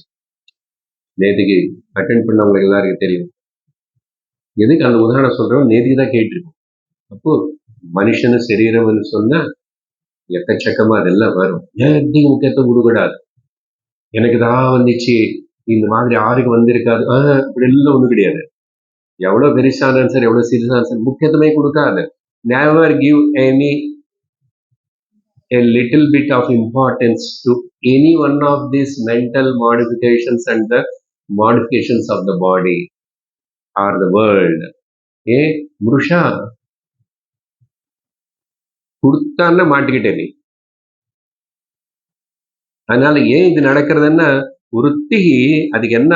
நேற்றுக்கு அட்டென்ட் பண்ணவங்களுக்கு எல்லாருக்கும் தெரியும். எதுக்கு அந்த உதாரணம் சொல்றோம்? நேற்றுக்கு தான் கேட்டிருக்கோம். அப்போ மனுஷனு சரீரம்னு சொன்னா எக்கச்சக்கமா அதெல்லாம் வரும். ஏன் முக்கியத்துவம் கொடுக்கூடாது? எனக்கு தான் வந்துச்சு, இந்த மாதிரி யாருக்கு வந்திருக்காது, இப்படி எல்லாம் ஒண்ணும் கிடையாது. எவ்வளவு பெருசான சார், எவ்வளவு சிறுசான சார், முக்கியத்துவமே கொடுக்காது. Never give a little bit of importance to any one of these mental modifications and the modifications of the body or the world. முருஷா கொடுத்தான்னு மாட்டிக்கிட்டே நீ. அதனால ஏன் இது நடக்கிறதுன்னா விருத்தி, அதுக்கு என்ன?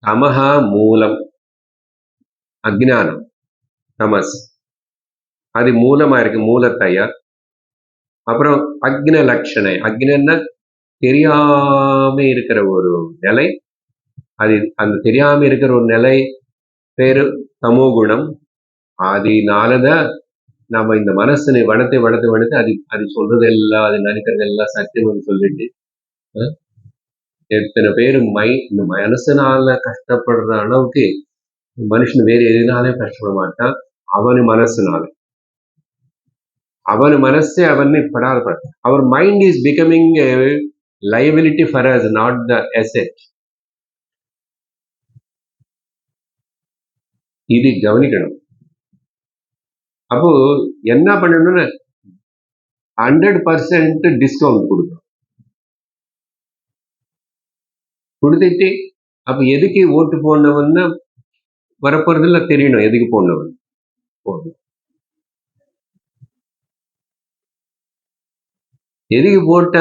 தமஹா மூலம், அஜ்ஞானம் தமஸ், அது மூலமா இருக்கு, மூலத்தையா. அப்புறம் அக்ன லட்சணை, அக்னா தெரியாம இருக்கிற ஒரு நிலை, அது அந்த தெரியாம இருக்கிற ஒரு நிலை பேரு தமோ குணம். அதனாலதான் நம்ம இந்த மனசனை வளர்த்து அது சொல்றது எல்லாம், அது நினைக்கிறது எல்லாம் சத்தியம்னு சொல்லிட்டு எத்தனை பேரு இந்த மனசனால கஷ்டப்படுற அளவுக்கு மனுஷன் வேறு எதுனாலே கஷ்டப்பட மாட்டான். அவனு மனசே அவனை படாத. அவர் mind is becoming a liability for us, not the asset. இது கவனிக்கணும். அப்போ என்ன பண்ணணும்னு 100% டிஸ்கவுண்ட் கொடுத்துட்டு, அப்ப எதுக்கு ஓட்டு போடணும்னா வரப்போறதுல தெரியணும், எதுக்கு போடணும். எதுக்கு போட்ட?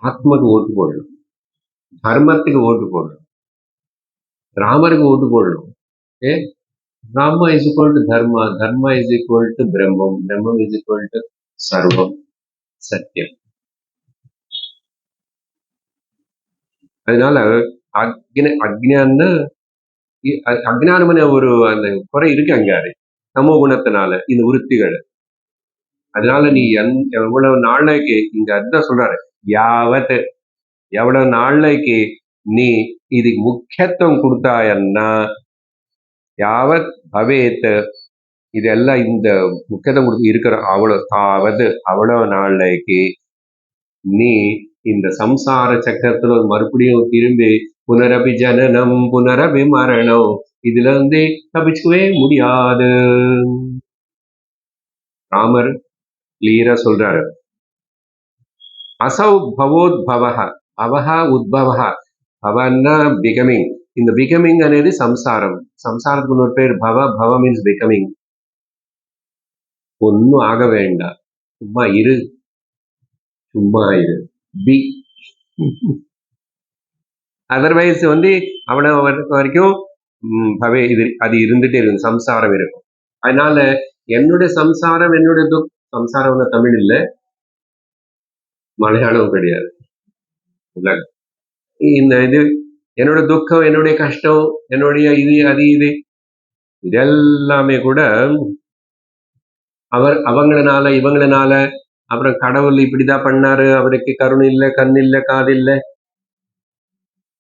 ஆத்மாக்கு ஓட்டு போடணும், தர்மத்துக்கு ஓட்டு போடணும், ராமருக்கு ஓட்டு போடணும். Brahma is equal to Dharma, Dharma is equal to Brahmam, Brahmam is equal to Sarvam, Satyam. அதனால அக்ஞான்னு அஜ்ஞானம்னு ஒரு அந்த குறை இருக்கு அங்க, அது சமோ குணத்தினால இந்த விருத்திகள். அதனால நீ எவ்வளவு நாளைக்கு இங்க அதுதான் சொல்றாரு, யாவத் எவ்வளவு நாளைக்கு நீ இதுக்கு முக்கியத்துவம் கொடுத்தாயன்னா, யாவத் பவேத் இதெல்லாம் இந்த முக்கியத்துவம் கொடுத்து இருக்கிற அவ்வளவு நாளைக்கு நீ இந்த சம்சார சக்கரத்துல மறுபடியும் திரும்பி புனரபி ஜனனம் புனரபி மரணம் இதுல இருந்து தப்பிச்சுக்கவே முடியாது. ராமர் கிளியரா சொல்றாரு, அசௌ பவோத்பவஹ பவஹ உத்பவஹ. பவன்னா பிகமிங். இந்த பிகமிங் అనేది சம்சாரம். சம்சாரத்துக்கு ஒரு பேர் பவ. பவ மீன்ஸ் பிகமிங். ஒன்னும் ஆக வேண்டாம், சும்மா இரு, சும்மா இரு, பி. அதர்வைஸ் அவனை வரைக்கும் பவே இது அது இருந்துட்டே இருக்கும், சம்சாரம் இருக்கும். அதனால என்னுடைய சம்சாரம் என்னுடைய சம்சாரம் தமிழ் இல்ல, மலையாளம் கிடையாது. இந்த இது என்னோட துக்கம், என்னுடைய கஷ்டம், என்னுடைய இது அது இது இதெல்லாமே கூட அவங்களனால இவங்களனால, அப்புறம் கடவுள் இப்படிதான் பண்ணாரு, அவருக்கு கருணை இல்லை, கண் இல்லை, காது இல்லை,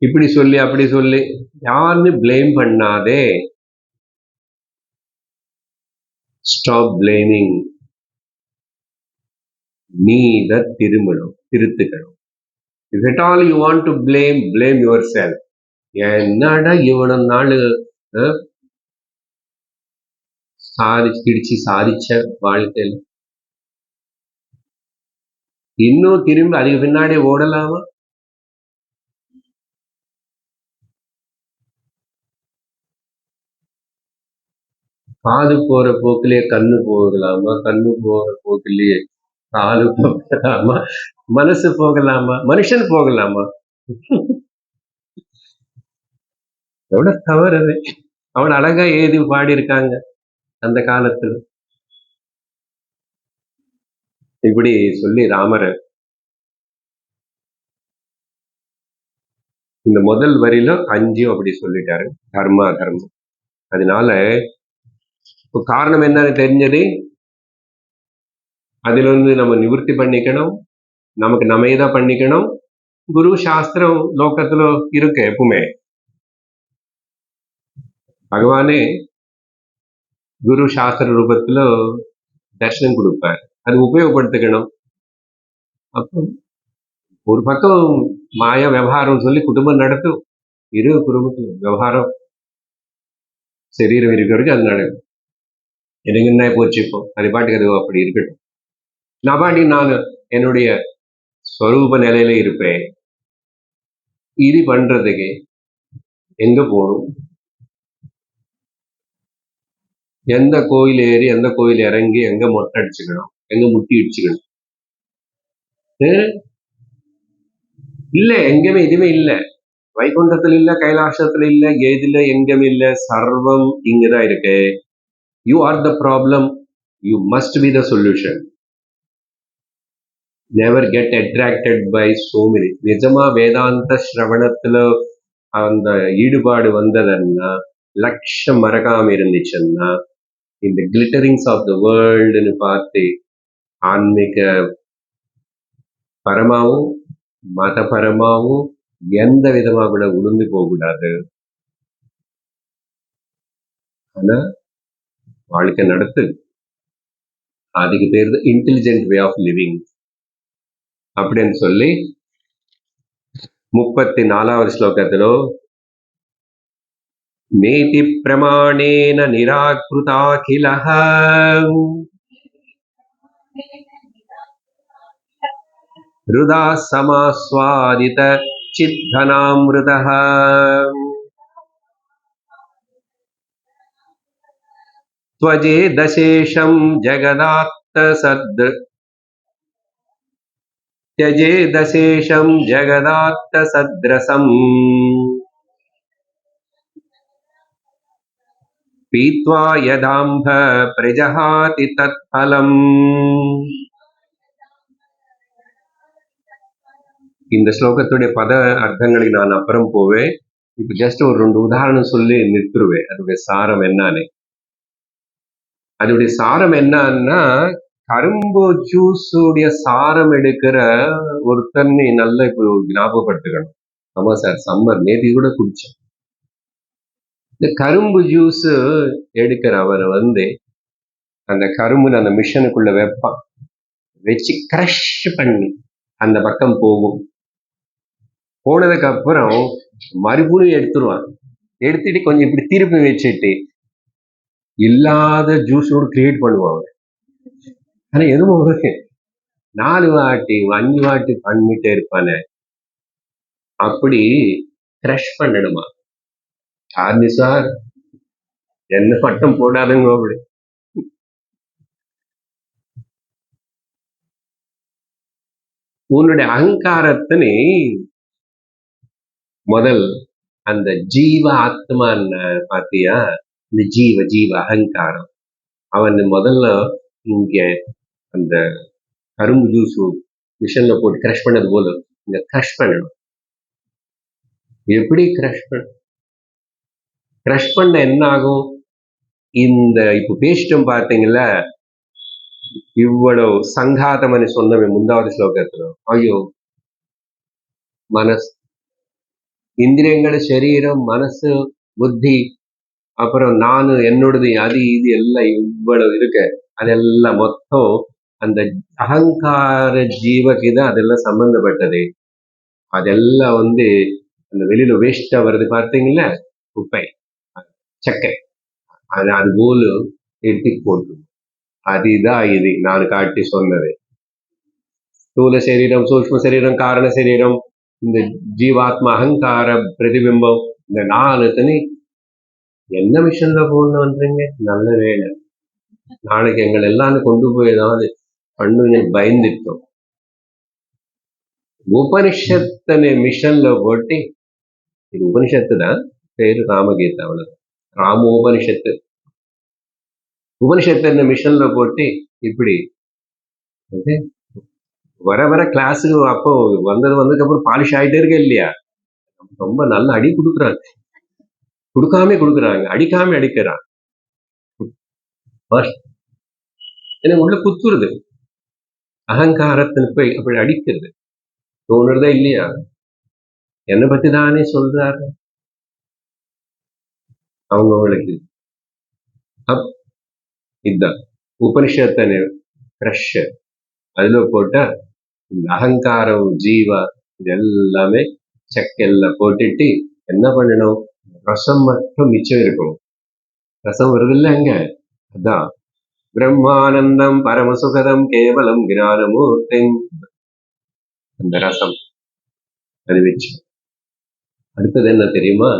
இப்படி சொல்லி அப்படி சொல்லி யாருன்னு பிளேம் பண்ணாதே. Stop blaming. நீ இதை திருத்துக்கணும். If at all you want to blame yourself. என்னடா இவ்வளவு நாள் சாதிச்ச வாழ்க்கையில் இன்னும் திரும்பி அதுக்கு பின்னாடி ஓடலாமா? காது போற போக்கிலேயே கண்ணு போகலாமா? கண்ணு போற போக்கிலேயே காது போகலாமா? மனசு போகலாமா? மனுஷன் போகலாமா? எவ்வளவு தவறு. அவன் அழகா ஏதி பாடி இருக்காங்க அந்த காலத்துல. இப்படி சொல்லி ராமர் இந்த முதல் வரியில 5 அப்படி சொல்லிட்டாரு, தர்மா தர்மம். அதனால இப்போ காரணம் என்னன்னு தெரிஞ்சது, அதுல நம்ம நிவர்த்தி பண்ணிக்கணும், நமக்கு நம்மைதான் பண்ணிக்கணும். குரு சாஸ்திரம் லோகத்துல இருக்கு எப்பவுமே. பகவானே குரு சாஸ்திர ரூபத்துல தர்ஷனம் கொடுப்பார், அது உபயோகப்படுத்திக்கணும். அப்போ ஒரு பக்கம் மாயா விவகாரம் சொல்லி குடும்பம் நடத்தும், இரு குடும்பத்துல விவகாரம் சரீரம் இருக்கிற வரைக்கும் அது நடக்கும். எனக்கு என்ன போச்சு இப்போ, அது பாட்டுக்கு அது அப்படி இருக்கட்டும். நான் பாட்டி நான் என்னுடைய ஸ்வரூப நிலையில இருப்பேன். இது பண்றதுக்கு எங்க போகணும், எந்த கோயில் ஏறி எந்த கோயில் இறங்கி எங்க மொட்டை அடிச்சுக்கணும், எங்க முட்டி அடிச்சுக்கணும், இல்ல எங்கேயுமே எதுவுமே இல்ல. வைகுண்டத்துல இல்ல, கைலாசத்துல இல்ல, ஏதுல எங்கேயும் இல்ல, சர்வம் இங்கதான் இருக்கு. You are the problem, you must be the solution. Never get attracted by so many. நிஜமா வேதாந்த ஸ்ரவணத்துல அந்த ஈடுபாடு வந்ததுன்னா, லட்சம் மறக்காம இருந்துச்சுன்னா, இந்த கிளிட்டரிங்ஸ் ஆஃப் த வேர்ல்டுன்னு பார்த்து ஆன்மீக பரமாவும் மதபரமாவும் எந்த விதமா கூட உளுந்து போகக்கூடாது. ஆனா வாழ்க்கை நடத்து, அதுக்கு பேர் இன்டெலிஜென்ட் வே ஆஃப் லிவிங் அப்படின்னு சொல்லி 34வது ஸ்லோகத்திலோ நேதி பிரமாணேன நிராகிருதாகிலஹ ஹிருதா சமாஸ்வாதித சித்தனாமிருதஹ த்வஜேதசேஷம் ஜகதாத்தசத்யஜேதசேஷம் ஜகதாத்தசத்ரசம் பீத்வா யதாம்ப பிரஜஹாதி தத்பலம். இந்த ஸ்லோகத்துடைய பத அர்த்தங்களுக்கு நான் அப்புறம் போவேன். இப்ப ஜஸ்ட் ஒரு 2 உதாரணம் சொல்லி நிறுத்துருவேன். அதோடைய சாரம் என்னன்னு. அதோடைய சாரம் என்னன்னா, கரும்பு ஜூஸ் உடைய சாரம் எடுக்கிற ஒருத்தர் நீ நல்லா இப்போ ஞாபகப்படுத்துக்கணும். ஆமா சார், சம்மர் நேத்தி கூட குடிச்சேன். இந்த கரும்பு ஜூஸ் எடுக்கிறவர் அந்த கரும்பு அந்த மிஷினுக்குள்ள வைப்பான். வச்சு கிரஷ் பண்ணி அந்த பக்கம் போகும். போனதுக்கு அப்புறம் மறுபடியும் எடுத்துருவான். எடுத்துட்டு கொஞ்சம் இப்படி திருப்பி வச்சுட்டு இல்லாத ஜூஸோடு கிரியேட் பண்ணுவாங்க. ஆனா எதுவும் 4 வாட்டி 5 வாட்டி பண்ணிட்டே இருப்பானே. அப்படி கிரஷ் பண்ணணுமா? சார்லி சார் என்ன பட்டம் போடாதுங்க. அப்படி உன்னுடைய அகங்காரத்தினை முதல் அந்த ஜீவ ஆத்மான்னு பாத்தியா? இந்த ஜீவ அகங்காரம் அவன் முதல்ல இங்க அந்த கரும்பு ஜூஸ் மிஷின்ல போட்டு கிரஷ் பண்ணது போல இங்க கிரஷ் பண்ணணும். எப்படி கிரஷ் பண்ண என்ன ஆகும்? இந்த இப்ப பேசிட்டோம் பாத்தீங்களா, இவ்வளவு சங்காதம் అని சொன்னவன் முந்தாவது ஸ்லோகத்துல. ஐயோ, மனசு, இந்திரியங்கள், சரீரம், மனசு, புத்தி, அப்புறம் நானு, என்னோடது, அது இது எல்லாம் இவ்வளவு இருக்கு. அதெல்லாம் மொத்தம் அந்த அகங்கார ஜீவக்கு தான் அதெல்லாம் சம்பந்தப்பட்டது. அதெல்லாம் அந்த வெளியில வேஸ்டா வருது பார்த்தீங்களா, குப்பை, சக்கை, அது போல எடுத்து போட்டு அதுதான் இது நான் காட்டி சொன்னது. ஸ்தூல சரீரம், சூக்ஷ்ம சரீரம், காரண சரீரம், இந்த ஜீவாத்மா அகங்கார பிரதிபிம்பம், இந்த 4 என்ன மிஷன்ல போடணும்ன்றீங்க? நல்ல வேலை, நாளைக்கு எங்களை எல்லாம் கொண்டு போய் ஏதாவது பண்ணுங்க பயந்துட்டோம். உபனிஷத்தனை மிஷன்ல போட்டு, இது உபனிஷத்து தான் பேரு, ராமகீதா, அவ்வளவு ராமோபனிஷத்து. உபனிஷத்து மிஷன்ல போட்டு இப்படி வர கிளாஸுக்கு அப்போ வந்ததுக்கு அப்புறம் பாலிஷ் ஆயிட்டே இருக்க இல்லையா? ரொம்ப நல்ல அடி கொடுக்குறாங்க, கொடுக்காம கொடுக்குறாங்க, அடிக்காம அடிக்கிறான். எனக்கு உள்ள குத்துறது, அகங்காரத்தின் போய் அப்படி அடிக்கிறது தோணுறதா இல்லையா? என்னை பத்தி தானே சொல்றாரு அவங்களுக்கு. இதுதான் உபனிஷத்தனை கிரஷ். அதுல போட்டா இந்த அகங்காரம், ஜீவா, இது எல்லாமே செக்கெல்லாம் போட்டுட்டு என்ன பண்ணணும்? ரசம் மட்டும் மிச்சம் இருக்கணும். ரசம் வருது இல்ல அங்க, அதான் பிரம்மானந்தம் பரமசுகதம் கேவலம் ஞானமூர்த்தி. அந்த ரசம் அது வச்சு அடுத்தது என்ன தெரியுமா?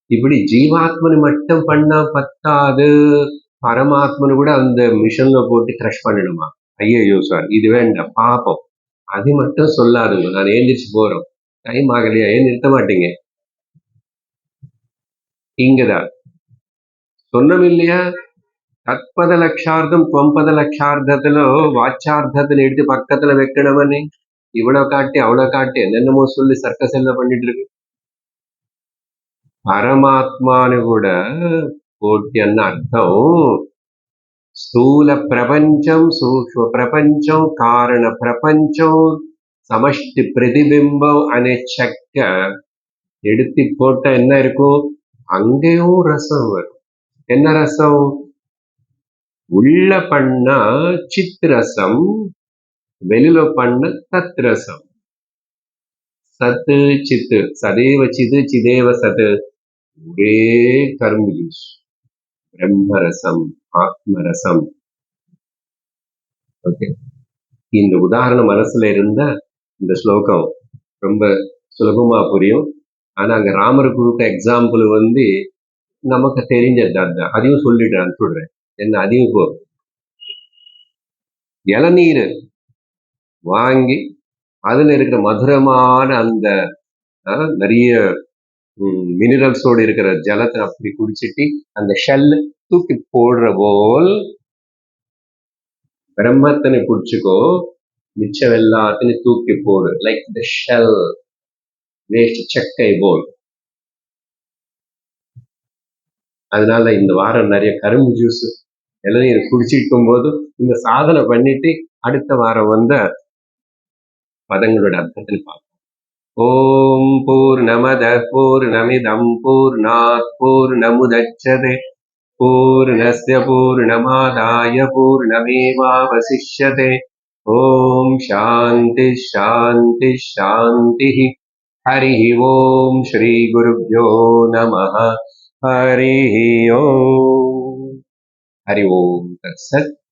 இப்படி ஜீவாத்மனை மட்டும் பண்ணா பத்தாது, பரமாத்மனு கூட அந்த மிஷன்ல போட்டு கிரஷ் பண்ணிடுமா? ஐயோ சார், இது வேண்டாம், பாப்போம், அது மட்டும் சொல்லாதுங்க. நான் ஏந்திரிச்சு போறோம், டைம் ஆகலையா? ஏன் நிறுத்த மாட்டீங்க? இங்கதான் சொன்னோம் இல்லையா, தத்பத லட்சார்த்தம் தொம்பத லட்சார்த்தத்துல வாச்சார்த்தத்துல எடுத்து பக்கத்துல வைக்கணும்னு இவ்வளவு காட்டி அவ்வளவு காட்டி என்னென்னமோ சொல்லி சர்க்கஸ் எல்லாம் பண்ணிட்டு இருக்கு. పరమాత్మని కూడా కోటి అన్న అర్థం స్థూల ప్రపంచం, సూక్ష్మ ప్రపంచం, కారణ ప్రపంచం, సమష్టి பிரதிபிம்பம் அనే செக்க எடுத்து போட்ட என்ன இருக்கும்? அங்கேயும் ரசம் வரும். என்ன ரசம்? உள்ள பண்ணா சித் ரசம், வெளியில பண்ண தத் ரசம். சத்து சித்து, சதேவ சிது சிதேவ சத்து, ஒரே கரும்பு ஜூஸ், பிரம்மரசம், ஆத்மரசம். ஓகே, இந்த உதாரணம் மனசுல இருந்த இந்த ஸ்லோகம் ரொம்ப சுலபமா புரியும். ஆனா அங்க ராமர் கொடுத்த எக்ஸாம்பிள் நமக்கு தெரிஞ்சது அதுதான். அதையும் சொல்லிட்டு அனுப்பிடுறேன். என்ன அதையும் இப்போ இளநீர் வாங்கி அதுல இருக்கிற மதுரமான அந்த நிறைய மினரல்ஸோடு இருக்கிற ஜலத்தை அப்படி குடிச்சிட்டு அந்த ஷெல் தூக்கி போடுற போல் பிரம்மத்தினை குடிச்சுக்கோ, மிச்சம் எல்லாத்தையும் தூக்கி போடு. லைக் த ஷெல், வேஸ்ட் சக்கை போல். அதனால இந்த வாரம் நிறைய கரும்பு ஜூஸ் இளநீர் குடிச்சிருக்கும் போது இந்த சாதனை பண்ணிட்டு அடுத்த வாரம் வந்த பதங்களோட அர்த்தத்தில் பார்ப்போம். ஓம் பூர்ணமத பூர்ணமிதம் பூர்ணாத் பூர்ணமுதச்யதே பூர்ணஸ்ய பூர்ணமாதாய பூர்ணமேவாவசிஷ்யதே. ஓம் சாந்தி சாந்தி சாந்தி. ஹரி ஓம் ஸ்ரீ குருப்யோ நமः. ஹரி ஓம். ஹரி ஓம் தத்சத்.